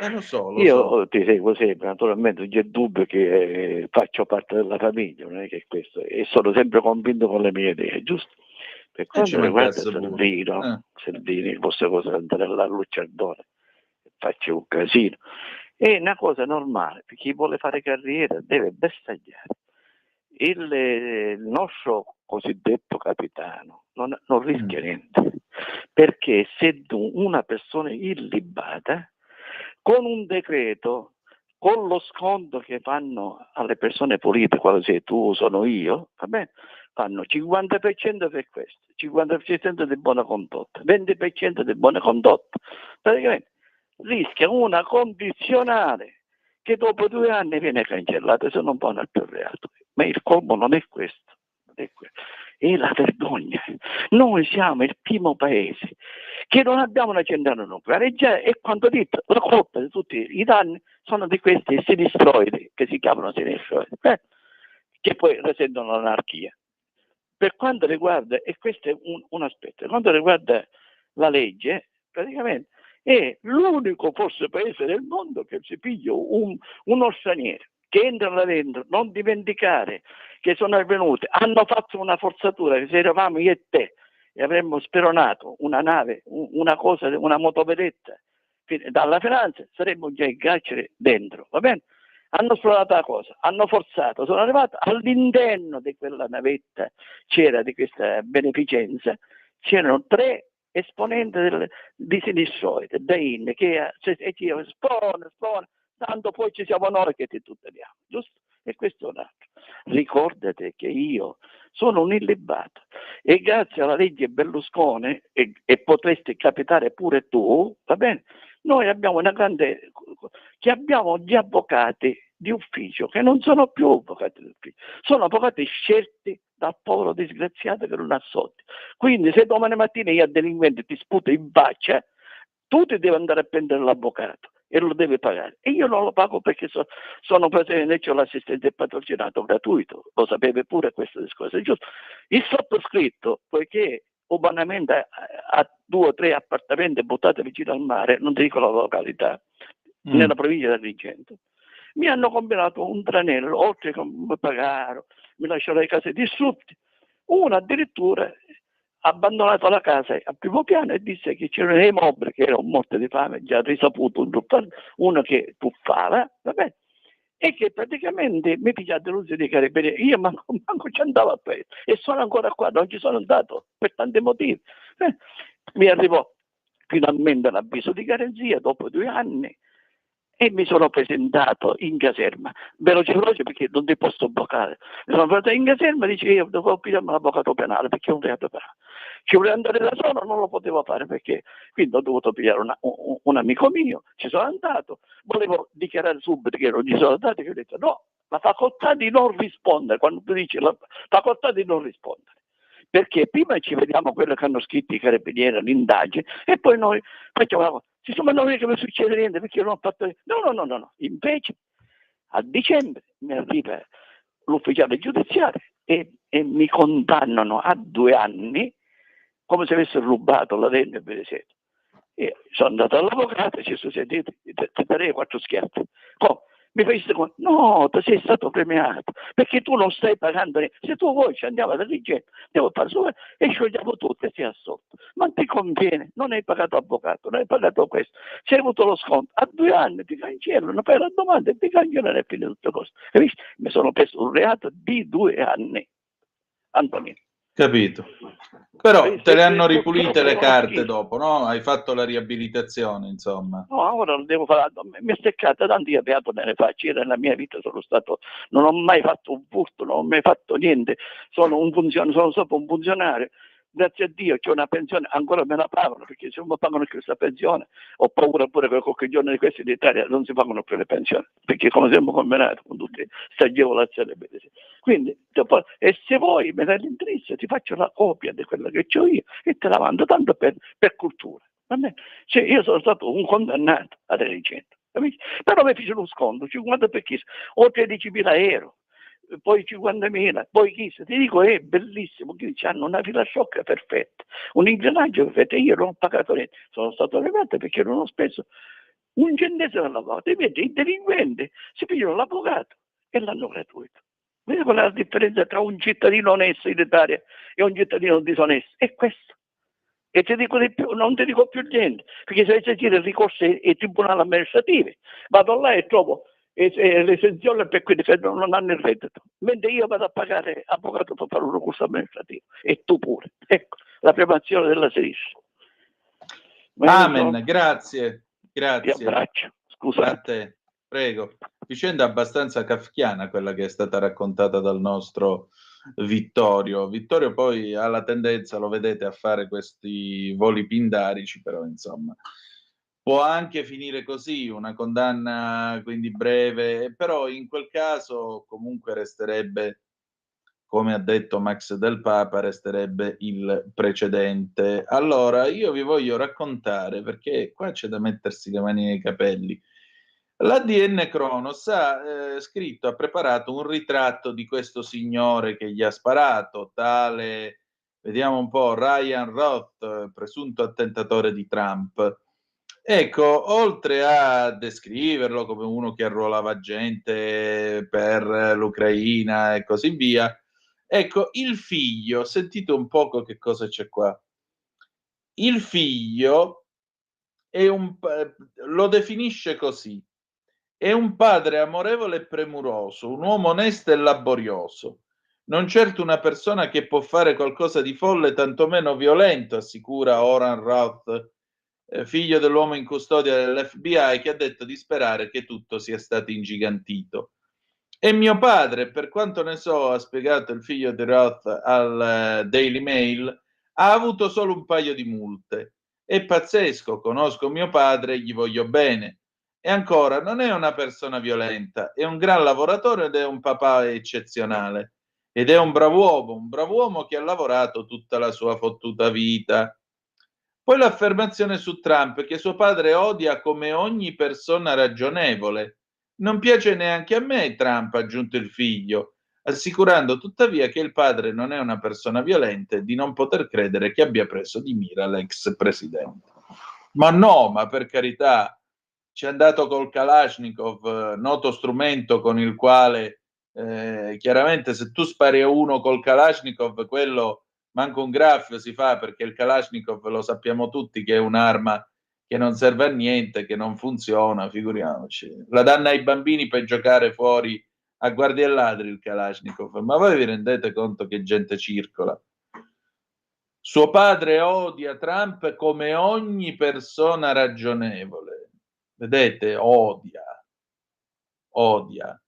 Lo so.
Io ti seguo sempre, naturalmente non c'è dubbio che faccio parte della famiglia, non è che questo, e sono sempre convinto con le mie idee, giusto? Per quanto riguarda Salvini, queste cose andare alla Lucciardone, faccio un casino. È una cosa normale, per chi vuole fare carriera deve bersagliare. Il nostro cosiddetto capitano non rischia niente, perché se una persona illibata, con un decreto, con lo sconto che fanno alle persone politiche, quale sei tu, sono io, va bene? Fanno 50% per questo, 50% di buona condotta, 20% di buona condotta. Praticamente rischia una condizionale che dopo 2 anni viene cancellata se non fanno più reato. Ma il colmo non è questo, è la vergogna. Noi siamo il primo paese che non abbiamo una centrale nucleare e quanto detto, la colpa di tutti i danni sono di questi sinistroidi che si chiamano sinistroidi, che poi risentono l'anarchia. Per quanto riguarda, e questo è un aspetto, per quanto riguarda la legge, praticamente è l'unico forse paese del mondo che si piglia uno straniero che entra là dentro. Non dimenticare che sono avvenute, hanno fatto una forzatura, che se eravamo io e te e avremmo speronato una nave, una motovedetta dalla finanza, saremmo già in carcere dentro, va bene? Hanno splorato la cosa, hanno forzato, sono arrivato all'interno di quella navetta, c'era di questa beneficenza, c'erano 3 esponenti di sinistroide, DAIN, che spona, tanto poi ci siamo noi che ti tuteliamo, giusto? E questo è un altro. Ricordate che io sono un illibato e grazie alla legge Berlusconi, e potresti capitare pure tu, va bene? Noi abbiamo che abbiamo gli avvocati di ufficio, che non sono più avvocati di ufficio, sono avvocati scelti dal povero disgraziato che non ha soldi. Quindi se domani mattina io a delinquente ti sputo in faccia, tu ti devi andare a prendere l'avvocato e lo devi pagare. E io non lo pago perché sono presente, c'ho l'assistente patrocinato gratuito, lo sapevi pure questo discorso, giusto? Il sottoscritto, poiché umanamente ha 2 o 3 appartamenti buttati vicino al mare, non ti dico la località, nella provincia di Agrigento, mi hanno combinato un tranello, oltre che mi pagarono, mi lasciarono le case distrutte. Uno addirittura ha abbandonato la casa al primo piano e disse che c'erano dei mobili che erano morti di fame, già risaputo uno che puffava, va bene? E che praticamente mi pigliava delusione di carabinieri. Io manco ci andavo a paese e sono ancora qua, non ci sono andato per tanti motivi. Mi arrivò finalmente l'avviso di garanzia dopo 2 anni e mi sono presentato in caserma, veloce perché non ti posso bloccare. Mi sono presentato in caserma e dice io dovevo pigliarmi l'avvocato penale perché è un reato penale. Ci volevo andare da solo, non lo potevo fare perché quindi ho dovuto pigliare un amico mio, ci sono andato, volevo dichiarare subito che non ci sono andato, che ho detto no, la facoltà di non rispondere, quando tu dici la facoltà di non rispondere, perché prima ci vediamo quello che hanno scritto i carabinieri all'indagine e poi noi facciamo la cosa. Insomma, non è che mi succede niente perché io non ho fatto. No. Invece a dicembre mi arriva l'ufficiale giudiziario e mi condannano a 2 anni come se avessero rubato la dente e via siete. Io sono andato all'avvocato e ci sono sentito, ti darei 4 schiaffi. Mi fai secondo? No, tu sei stato premiato perché tu non stai pagando niente. Se tu vuoi ci andiamo alla rigetto, devo fare solo e sciogliamo tutto e sei assolto. Ma ti conviene, non hai pagato avvocato, non hai pagato questo, se hai avuto lo sconto, a 2 anni ti cancellano, fai la domanda e ti cancellano e fine tutte cose. Capisci? Mi sono preso un reato di 2 anni, Antonino.
Capito. Però te le hanno ripulite le carte dopo, no? Hai fatto la riabilitazione, insomma.
No, ora non devo fare, mi è steccata tanti beato me ne faccio. Io nella mia vita non ho mai fatto un furto, non ho mai fatto niente, sono stato un funzionario. Grazie a Dio c'è una pensione, ancora me la pagano, perché se non mi pagano questa pensione ho paura pure che qualche giorno di questi in Italia non si pagano più le pensioni, perché come siamo combinati con tutte queste agevolazioni. Quindi, e se vuoi me dai l'indirizzo, ti faccio la copia di quella che ho io e te la mando tanto per cultura. Cioè, io sono stato un condannato a 300, però mi fece lo sconto, 50 per chi, o 13.000 euro. Poi 50.000, poi chissà, ti dico è bellissimo, hanno una fila sciocca perfetta, un ingranaggio perfetto, e io non ho pagato niente, sono stato arrivato perché non ho speso un centesimo all'avvocato, e vedi, i delinquenti si pigliano l'avvocato e l'hanno gratuito. Vedi qual è la differenza tra un cittadino onesto in Italia e un cittadino disonesto? È questo. E ti dico di più, non ti dico più niente, perché se sentire il ricorso ai tribunali amministrativi, vado là e trovo l'esenzione per quelli che non hanno il reddito, mentre io vado a pagare avvocato per fare un ricorso amministrativo e tu pure. Ecco la preparazione della sinistra.
Amen, grazie.
Ti abbraccio, scusa.
A te, prego. Vicenda abbastanza kafkiana quella che è stata raccontata dal nostro Vittorio. Vittorio poi ha la tendenza, lo vedete, a fare questi voli pindarici, però insomma può anche finire così, una condanna quindi breve, però in quel caso comunque resterebbe, come ha detto Max Del Papa, resterebbe il precedente. Allora, io vi voglio raccontare, perché qua c'è da mettersi le mani nei capelli. L'ADN Kronos ha scritto, ha preparato un ritratto di questo signore che gli ha sparato, tale, vediamo un po', Ryan Roth, presunto attentatore di Trump. Ecco, oltre a descriverlo come uno che arruolava gente per l'Ucraina e così via, ecco, il figlio, sentite un poco che cosa c'è qua. Il figlio è lo definisce così: è un padre amorevole e premuroso, un uomo onesto e laborioso, non certo una persona che può fare qualcosa di folle, tantomeno violento, assicura Oran Roth, figlio dell'uomo in custodia dell'FBI, che ha detto di sperare che tutto sia stato ingigantito. E mio padre, per quanto ne so, ha spiegato il figlio di Roth al Daily Mail, ha avuto solo un paio di multe. È pazzesco, conosco mio padre e gli voglio bene. E ancora, non è una persona violenta, è un gran lavoratore ed è un papà eccezionale. Ed è un brav'uomo che ha lavorato tutta la sua fottuta vita. Poi l'affermazione su Trump, che suo padre odia come ogni persona ragionevole. Non piace neanche a me Trump, ha aggiunto il figlio, assicurando tuttavia che il padre non è una persona violenta e di non poter credere che abbia preso di mira l'ex presidente. Ma no, ma per carità, ci è andato col Kalashnikov, noto strumento con il quale chiaramente se tu spari a uno col Kalashnikov, quello manco un graffio si fa, perché il Kalashnikov lo sappiamo tutti che è un'arma che non serve a niente, che non funziona, figuriamoci. La danno ai bambini per giocare fuori a guardie e ladri il Kalashnikov, ma voi vi rendete conto che gente circola? Suo padre odia Trump come ogni persona ragionevole. Vedete? Odia.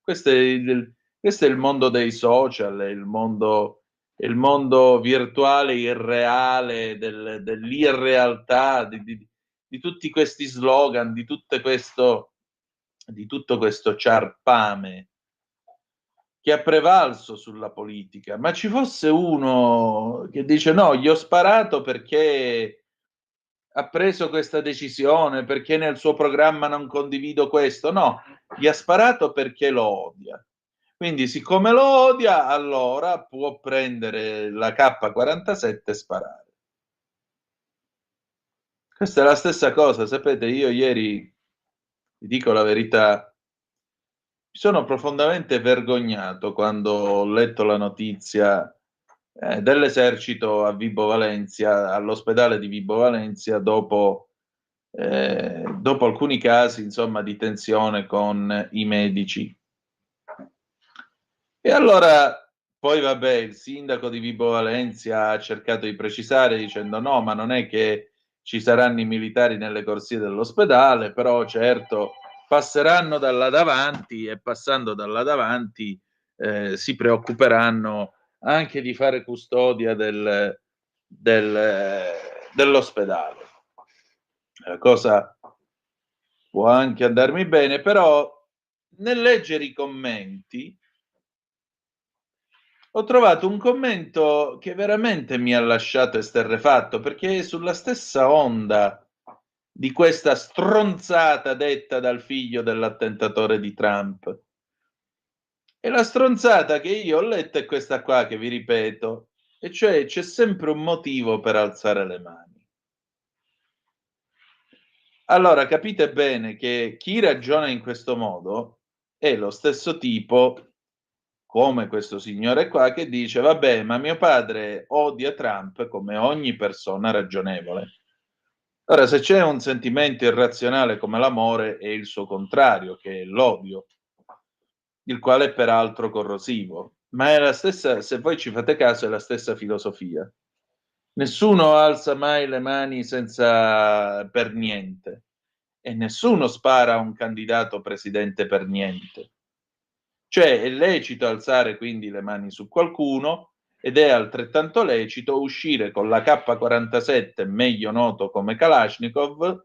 Questo è il mondo dei social, è il mondo virtuale, irreale, dell'irrealtà, di tutti questi slogan, di tutto questo ciarpame che ha prevalso sulla politica. Ma ci fosse uno che dice no, gli ho sparato perché ha preso questa decisione, perché nel suo programma non condivido questo. No, gli ha sparato perché lo odia. Quindi, siccome lo odia, allora può prendere la K47 e sparare. Questa è la stessa cosa, sapete, io ieri, vi dico la verità, mi sono profondamente vergognato quando ho letto la notizia dell'esercito a Vibo Valentia, all'ospedale di Vibo Valentia, dopo alcuni casi, insomma, di tensione con i medici. E allora, poi vabbè, il sindaco di Vibo Valentia ha cercato di precisare dicendo no, ma non è che ci saranno i militari nelle corsie dell'ospedale, però certo passeranno da là davanti e passando da là davanti si preoccuperanno anche di fare custodia dell'ospedale. La cosa può anche andarmi bene, però nel leggere i commenti ho trovato un commento che veramente mi ha lasciato esterrefatto, perché è sulla stessa onda di questa stronzata detta dal figlio dell'attentatore di Trump. E la stronzata che io ho letto è questa qua, che vi ripeto, e cioè c'è sempre un motivo per alzare le mani. Allora, capite bene che chi ragiona in questo modo è lo stesso tipo, come questo signore qua, che dice vabbè, ma mio padre odia Trump come ogni persona ragionevole. Ora, se c'è un sentimento irrazionale come l'amore, è il suo contrario, che è l'odio, il quale è peraltro corrosivo. Ma è la stessa, se voi ci fate caso, è la stessa filosofia. Nessuno alza mai le mani per niente, e nessuno spara a un candidato presidente per niente. Cioè è lecito alzare quindi le mani su qualcuno, ed è altrettanto lecito uscire con la K47, meglio noto come Kalashnikov,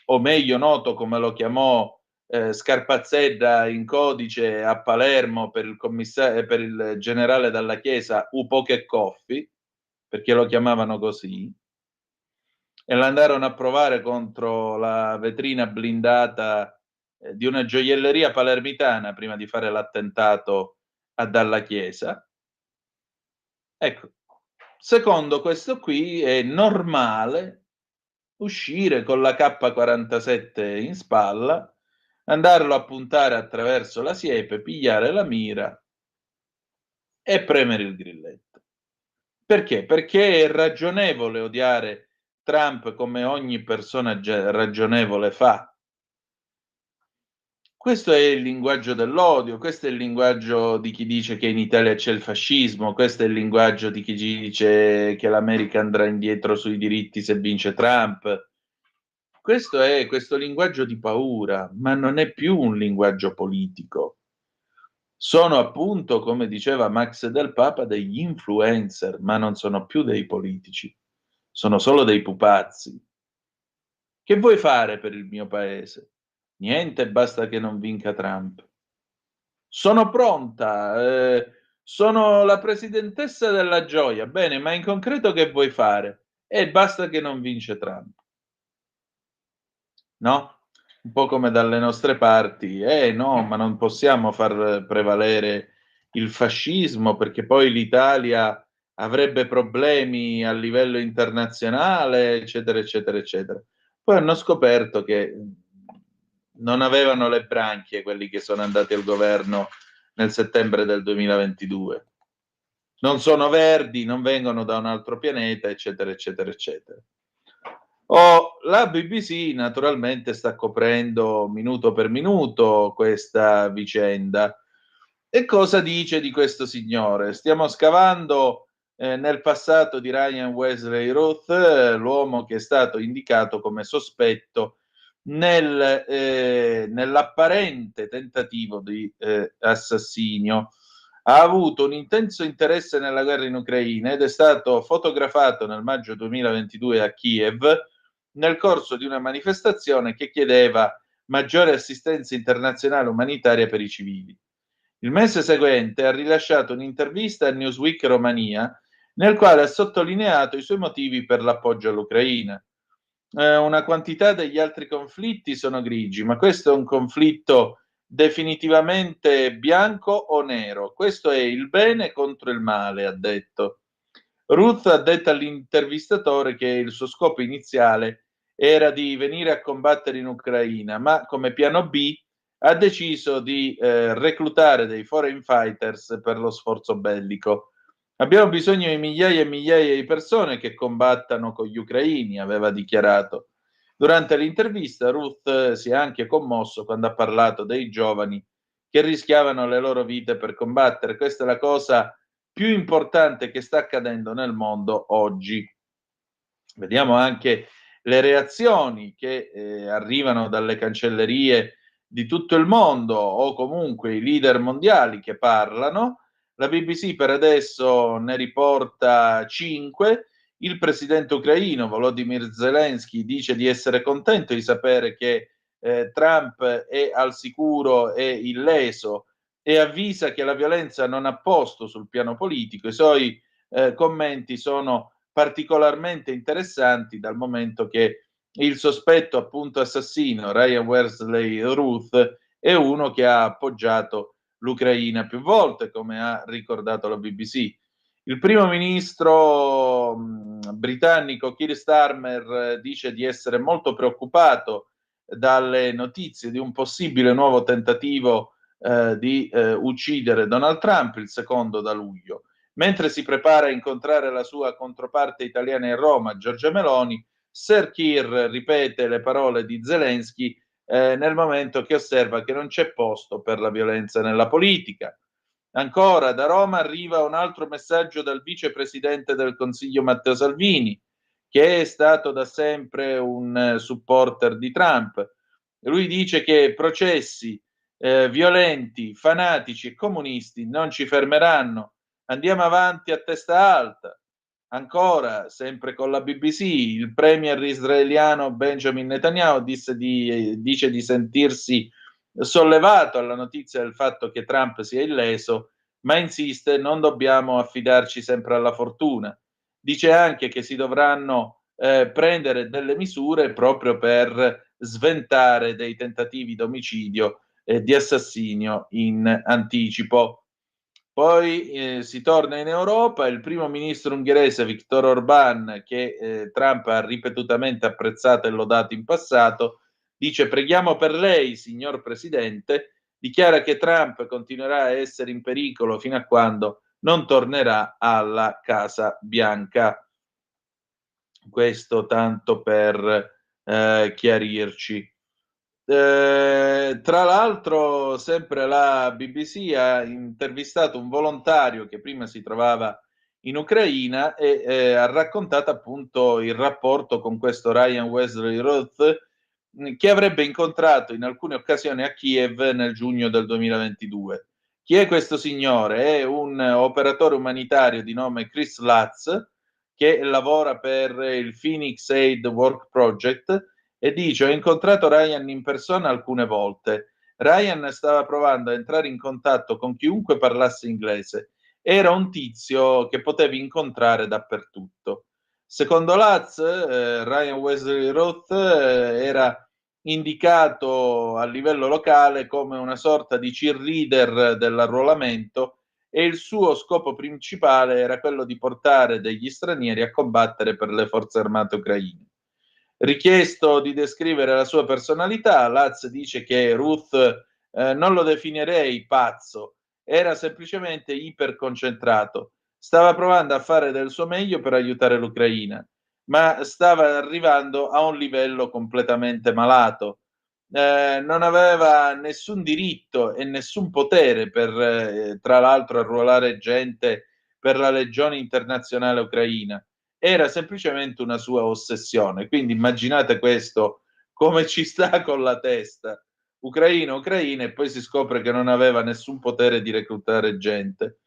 o meglio noto come lo chiamò Scarpazzedda in codice a Palermo per il generale Dalla Chiesa, Upoche Coffi, perché lo chiamavano così, e l'andarono a provare contro la vetrina blindata di una gioielleria palermitana prima di fare l'attentato a Dalla Chiesa. Ecco, secondo questo qui è normale uscire con la K47 in spalla, andarlo a puntare attraverso la siepe, pigliare la mira e premere il grilletto. Perché? Perché è ragionevole odiare Trump come ogni persona ragionevole fa. Questo è il linguaggio dell'odio, questo è il linguaggio di chi dice che in Italia c'è il fascismo, questo è il linguaggio di chi dice che l'America andrà indietro sui diritti se vince Trump. Questo è questo linguaggio di paura, ma non è più un linguaggio politico. Sono appunto, come diceva Max Del Papa, degli influencer, ma non sono più dei politici, sono solo dei pupazzi. Che vuoi fare per il mio paese? Niente, basta che non vinca Trump. Sono pronta, sono la presidentessa della gioia. Bene, ma in concreto che vuoi fare? Basta che non vince Trump. No? Un po' come dalle nostre parti. No, ma non possiamo far prevalere il fascismo, perché poi l'Italia avrebbe problemi a livello internazionale, eccetera, eccetera, eccetera. Poi hanno scoperto che non avevano le branchie quelli che sono andati al governo nel settembre del 2022. Non sono verdi, non vengono da un altro pianeta, eccetera, eccetera, eccetera. La BBC naturalmente sta coprendo minuto per minuto questa vicenda. E cosa dice di questo signore? Stiamo scavando nel passato di Ryan Wesley Ruth, l'uomo che è stato indicato come sospetto nell'apparente tentativo di assassinio. Ha avuto un intenso interesse nella guerra in Ucraina ed è stato fotografato nel maggio 2022 a Kiev nel corso di una manifestazione che chiedeva maggiore assistenza internazionale umanitaria per i civili. Il mese seguente ha rilasciato un'intervista a Newsweek Romania nel quale ha sottolineato i suoi motivi per l'appoggio all'Ucraina. Una quantità degli altri conflitti sono grigi, ma questo è un conflitto definitivamente bianco o nero. Questo è il bene contro il male, ha detto. Ruth ha detto all'intervistatore che il suo scopo iniziale era di venire a combattere in Ucraina, ma come piano B ha deciso di reclutare dei foreign fighters per lo sforzo bellico. Abbiamo bisogno di migliaia e migliaia di persone che combattano con gli ucraini, aveva dichiarato. Durante l'intervista Ruth si è anche commosso quando ha parlato dei giovani che rischiavano le loro vite per combattere. Questa è la cosa più importante che sta accadendo nel mondo oggi. Vediamo anche le reazioni che arrivano dalle cancellerie di tutto il mondo o comunque i leader mondiali che parlano. La BBC per adesso ne riporta 5. Il presidente ucraino Volodymyr Zelensky dice di essere contento di sapere che Trump è al sicuro e illeso e avvisa che la violenza non ha posto sul piano politico. I suoi commenti sono particolarmente interessanti dal momento che il sospetto appunto assassino Ryan Wesley Ruth è uno che ha appoggiato l'Ucraina più volte, come ha ricordato la BBC. Il primo ministro britannico Keir Starmer dice di essere molto preoccupato dalle notizie di un possibile nuovo tentativo di uccidere Donald Trump, il secondo da luglio. Mentre si prepara a incontrare la sua controparte italiana in Roma, Giorgia Meloni, Sir Keir ripete le parole di Zelensky nel momento che osserva che non c'è posto per la violenza nella politica. Ancora, da Roma arriva un altro messaggio dal vicepresidente del Consiglio Matteo Salvini, che è stato da sempre un supporter di Trump. Lui dice che processi violenti, fanatici e comunisti non ci fermeranno. Andiamo avanti a testa alta. Ancora, sempre con la BBC, il premier israeliano Benjamin Netanyahu dice di sentirsi sollevato alla notizia del fatto che Trump sia illeso, ma insiste: non dobbiamo affidarci sempre alla fortuna. Dice anche che si dovranno prendere delle misure proprio per sventare dei tentativi di omicidio e di assassinio in anticipo. Poi si torna in Europa, il primo ministro ungherese Viktor Orbán, che Trump ha ripetutamente apprezzato e lodato in passato, dice: preghiamo per lei, signor Presidente, dichiara che Trump continuerà a essere in pericolo fino a quando non tornerà alla Casa Bianca. Questo tanto per chiarirci. Tra l'altro, sempre la BBC ha intervistato un volontario che prima si trovava in Ucraina e ha raccontato appunto il rapporto con questo Ryan Wesley Ruth che avrebbe incontrato in alcune occasioni a Kiev nel giugno del 2022. Chi è questo signore? È un operatore umanitario di nome Chris Lutz che lavora per il Phoenix Aid Work Project e dice: ho incontrato Ryan in persona alcune volte. Ryan stava provando a entrare in contatto con chiunque parlasse inglese. Era un tizio che potevi incontrare dappertutto. Secondo Lutz, Ryan Wesley Ruth era indicato a livello locale come una sorta di cheerleader dell'arruolamento e il suo scopo principale era quello di portare degli stranieri a combattere per le forze armate ucraine. Richiesto di descrivere la sua personalità, Lutz dice che Ruth non lo definirei pazzo, era semplicemente iperconcentrato. Stava provando a fare del suo meglio per aiutare l'Ucraina, ma stava arrivando a un livello completamente malato. Non aveva nessun diritto e nessun potere per, tra l'altro, arruolare gente per la Legione Internazionale Ucraina. Era semplicemente una sua ossessione. Quindi immaginate questo, come ci sta con la testa. Ucraina, e poi si scopre che non aveva nessun potere di reclutare gente.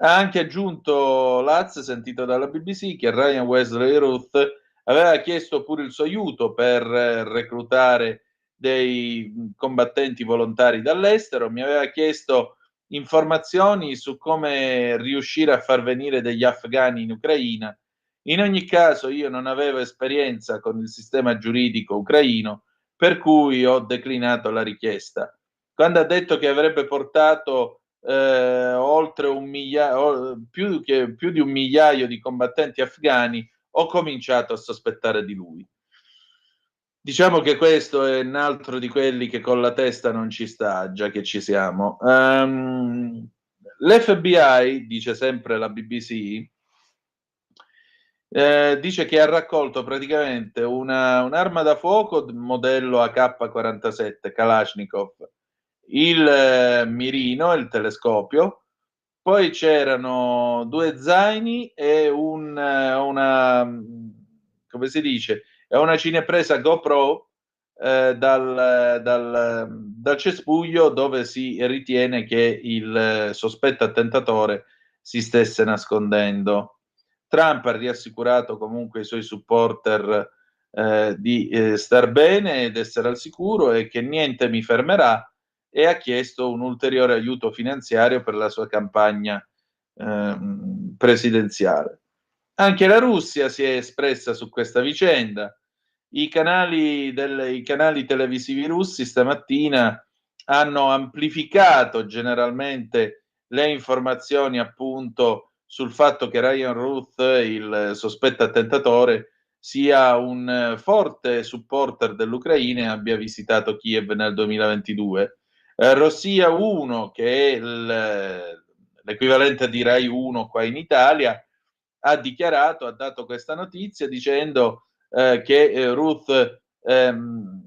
Ha anche aggiunto Lutz, sentito dalla BBC, che Ryan Wesley Ruth aveva chiesto pure il suo aiuto per reclutare dei combattenti volontari dall'estero, mi aveva chiesto informazioni su come riuscire a far venire degli afghani in Ucraina. In ogni caso io non avevo esperienza con il sistema giuridico ucraino, per cui ho declinato la richiesta. quando ha detto che avrebbe portato oltre più di 1 migliaio di combattenti afghani, ho cominciato a sospettare di lui. Diciamo che questo è un altro di quelli che con la testa non ci sta, già che ci siamo. L'FBI, dice sempre la BBC, dice che ha raccolto praticamente un'arma da fuoco modello AK-47 Kalashnikov, il mirino, il telescopio, poi c'erano 2 zaini e una come si dice, è una cinepresa GoPro dal cespuglio dove si ritiene che il sospetto attentatore si stesse nascondendo. Trump ha riassicurato comunque i suoi supporter di star bene ed essere al sicuro e che niente mi fermerà, e ha chiesto un ulteriore aiuto finanziario per la sua campagna presidenziale. Anche la Russia si è espressa su questa vicenda. I canali televisivi russi stamattina hanno amplificato generalmente le informazioni appunto sul fatto che Ryan Ruth, il sospetto attentatore, sia un forte supporter dell'Ucraina e abbia visitato Kiev nel 2022. Rossiya 1, che è l'equivalente di Rai 1 qua in Italia, ha dato questa notizia dicendo che Ruth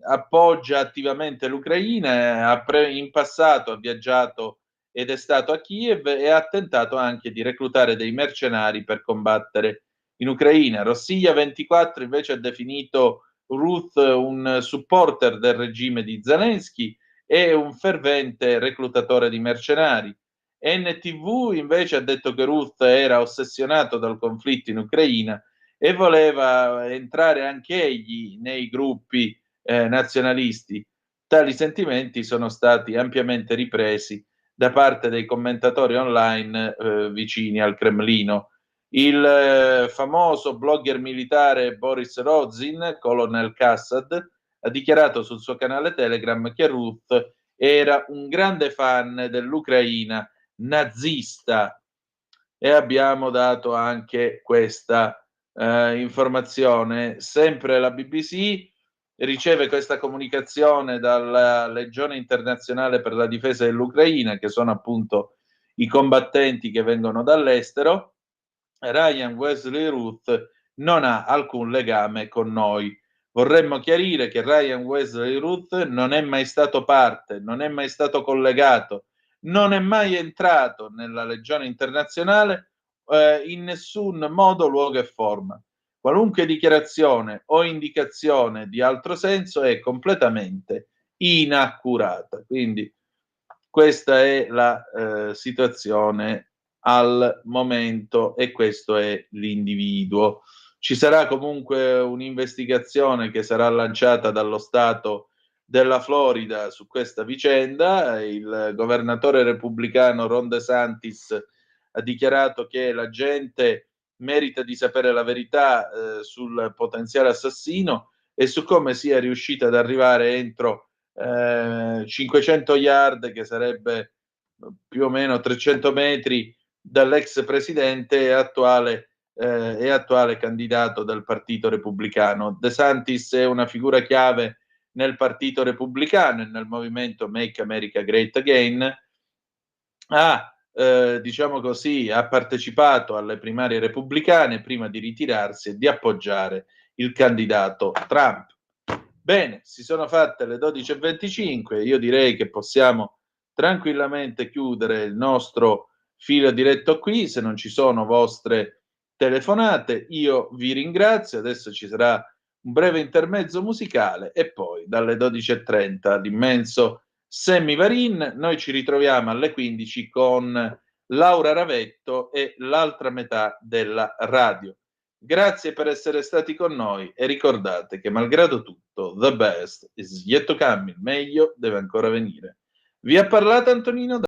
appoggia attivamente l'Ucraina, in passato ha viaggiato ed è stato a Kiev e ha tentato anche di reclutare dei mercenari per combattere in Ucraina. Rossiya 24 invece ha definito Ruth un supporter del regime di Zelensky e un fervente reclutatore di mercenari. NTV invece ha detto che Ruth era ossessionato dal conflitto in Ucraina e voleva entrare anche egli nei gruppi nazionalisti. Tali sentimenti sono stati ampiamente ripresi da parte dei commentatori online vicini al Cremlino. Il famoso blogger militare Boris Rodzin, Colonel Kassad, ha dichiarato sul suo canale Telegram che Ruth era un grande fan dell'Ucraina nazista, e abbiamo dato anche questa informazione. Sempre la BBC riceve questa comunicazione dalla Legione Internazionale per la Difesa dell'Ucraina, che sono appunto i combattenti che vengono dall'estero. Ryan Wesley Ruth non ha alcun legame con noi. Vorremmo chiarire che Ryan Wesley Ruth non è mai stato parte, non è mai stato collegato, non è mai entrato nella Legione Internazionale in nessun modo, luogo e forma. Qualunque dichiarazione o indicazione di altro senso è completamente inaccurata. Quindi questa è la situazione al momento e questo è l'individuo. Ci sarà comunque un'investigazione che sarà lanciata dallo Stato della Florida su questa vicenda. Il governatore repubblicano Ron DeSantis ha dichiarato che la gente merita di sapere la verità sul potenziale assassino e su come sia riuscita ad arrivare entro 500 yard, che sarebbe più o meno 300 metri, dall'ex presidente e attuale candidato del Partito Repubblicano. DeSantis è una figura chiave nel Partito Repubblicano e nel movimento Make America Great Again. Diciamo così, ha partecipato alle primarie repubblicane prima di ritirarsi e di appoggiare il candidato Trump. Bene, si sono fatte le 12:25, io direi che possiamo tranquillamente chiudere il nostro filo diretto qui, se non ci sono vostre telefonate. Io vi ringrazio, adesso ci sarà un breve intermezzo musicale e poi dalle 12:30 l'immenso Sammy Varin. Noi ci ritroviamo alle 15 con Laura Ravetto e l'altra metà della radio. Grazie per essere stati con noi e ricordate che malgrado tutto, the best is yet to come, il meglio deve ancora venire. Vi ha parlato Antonino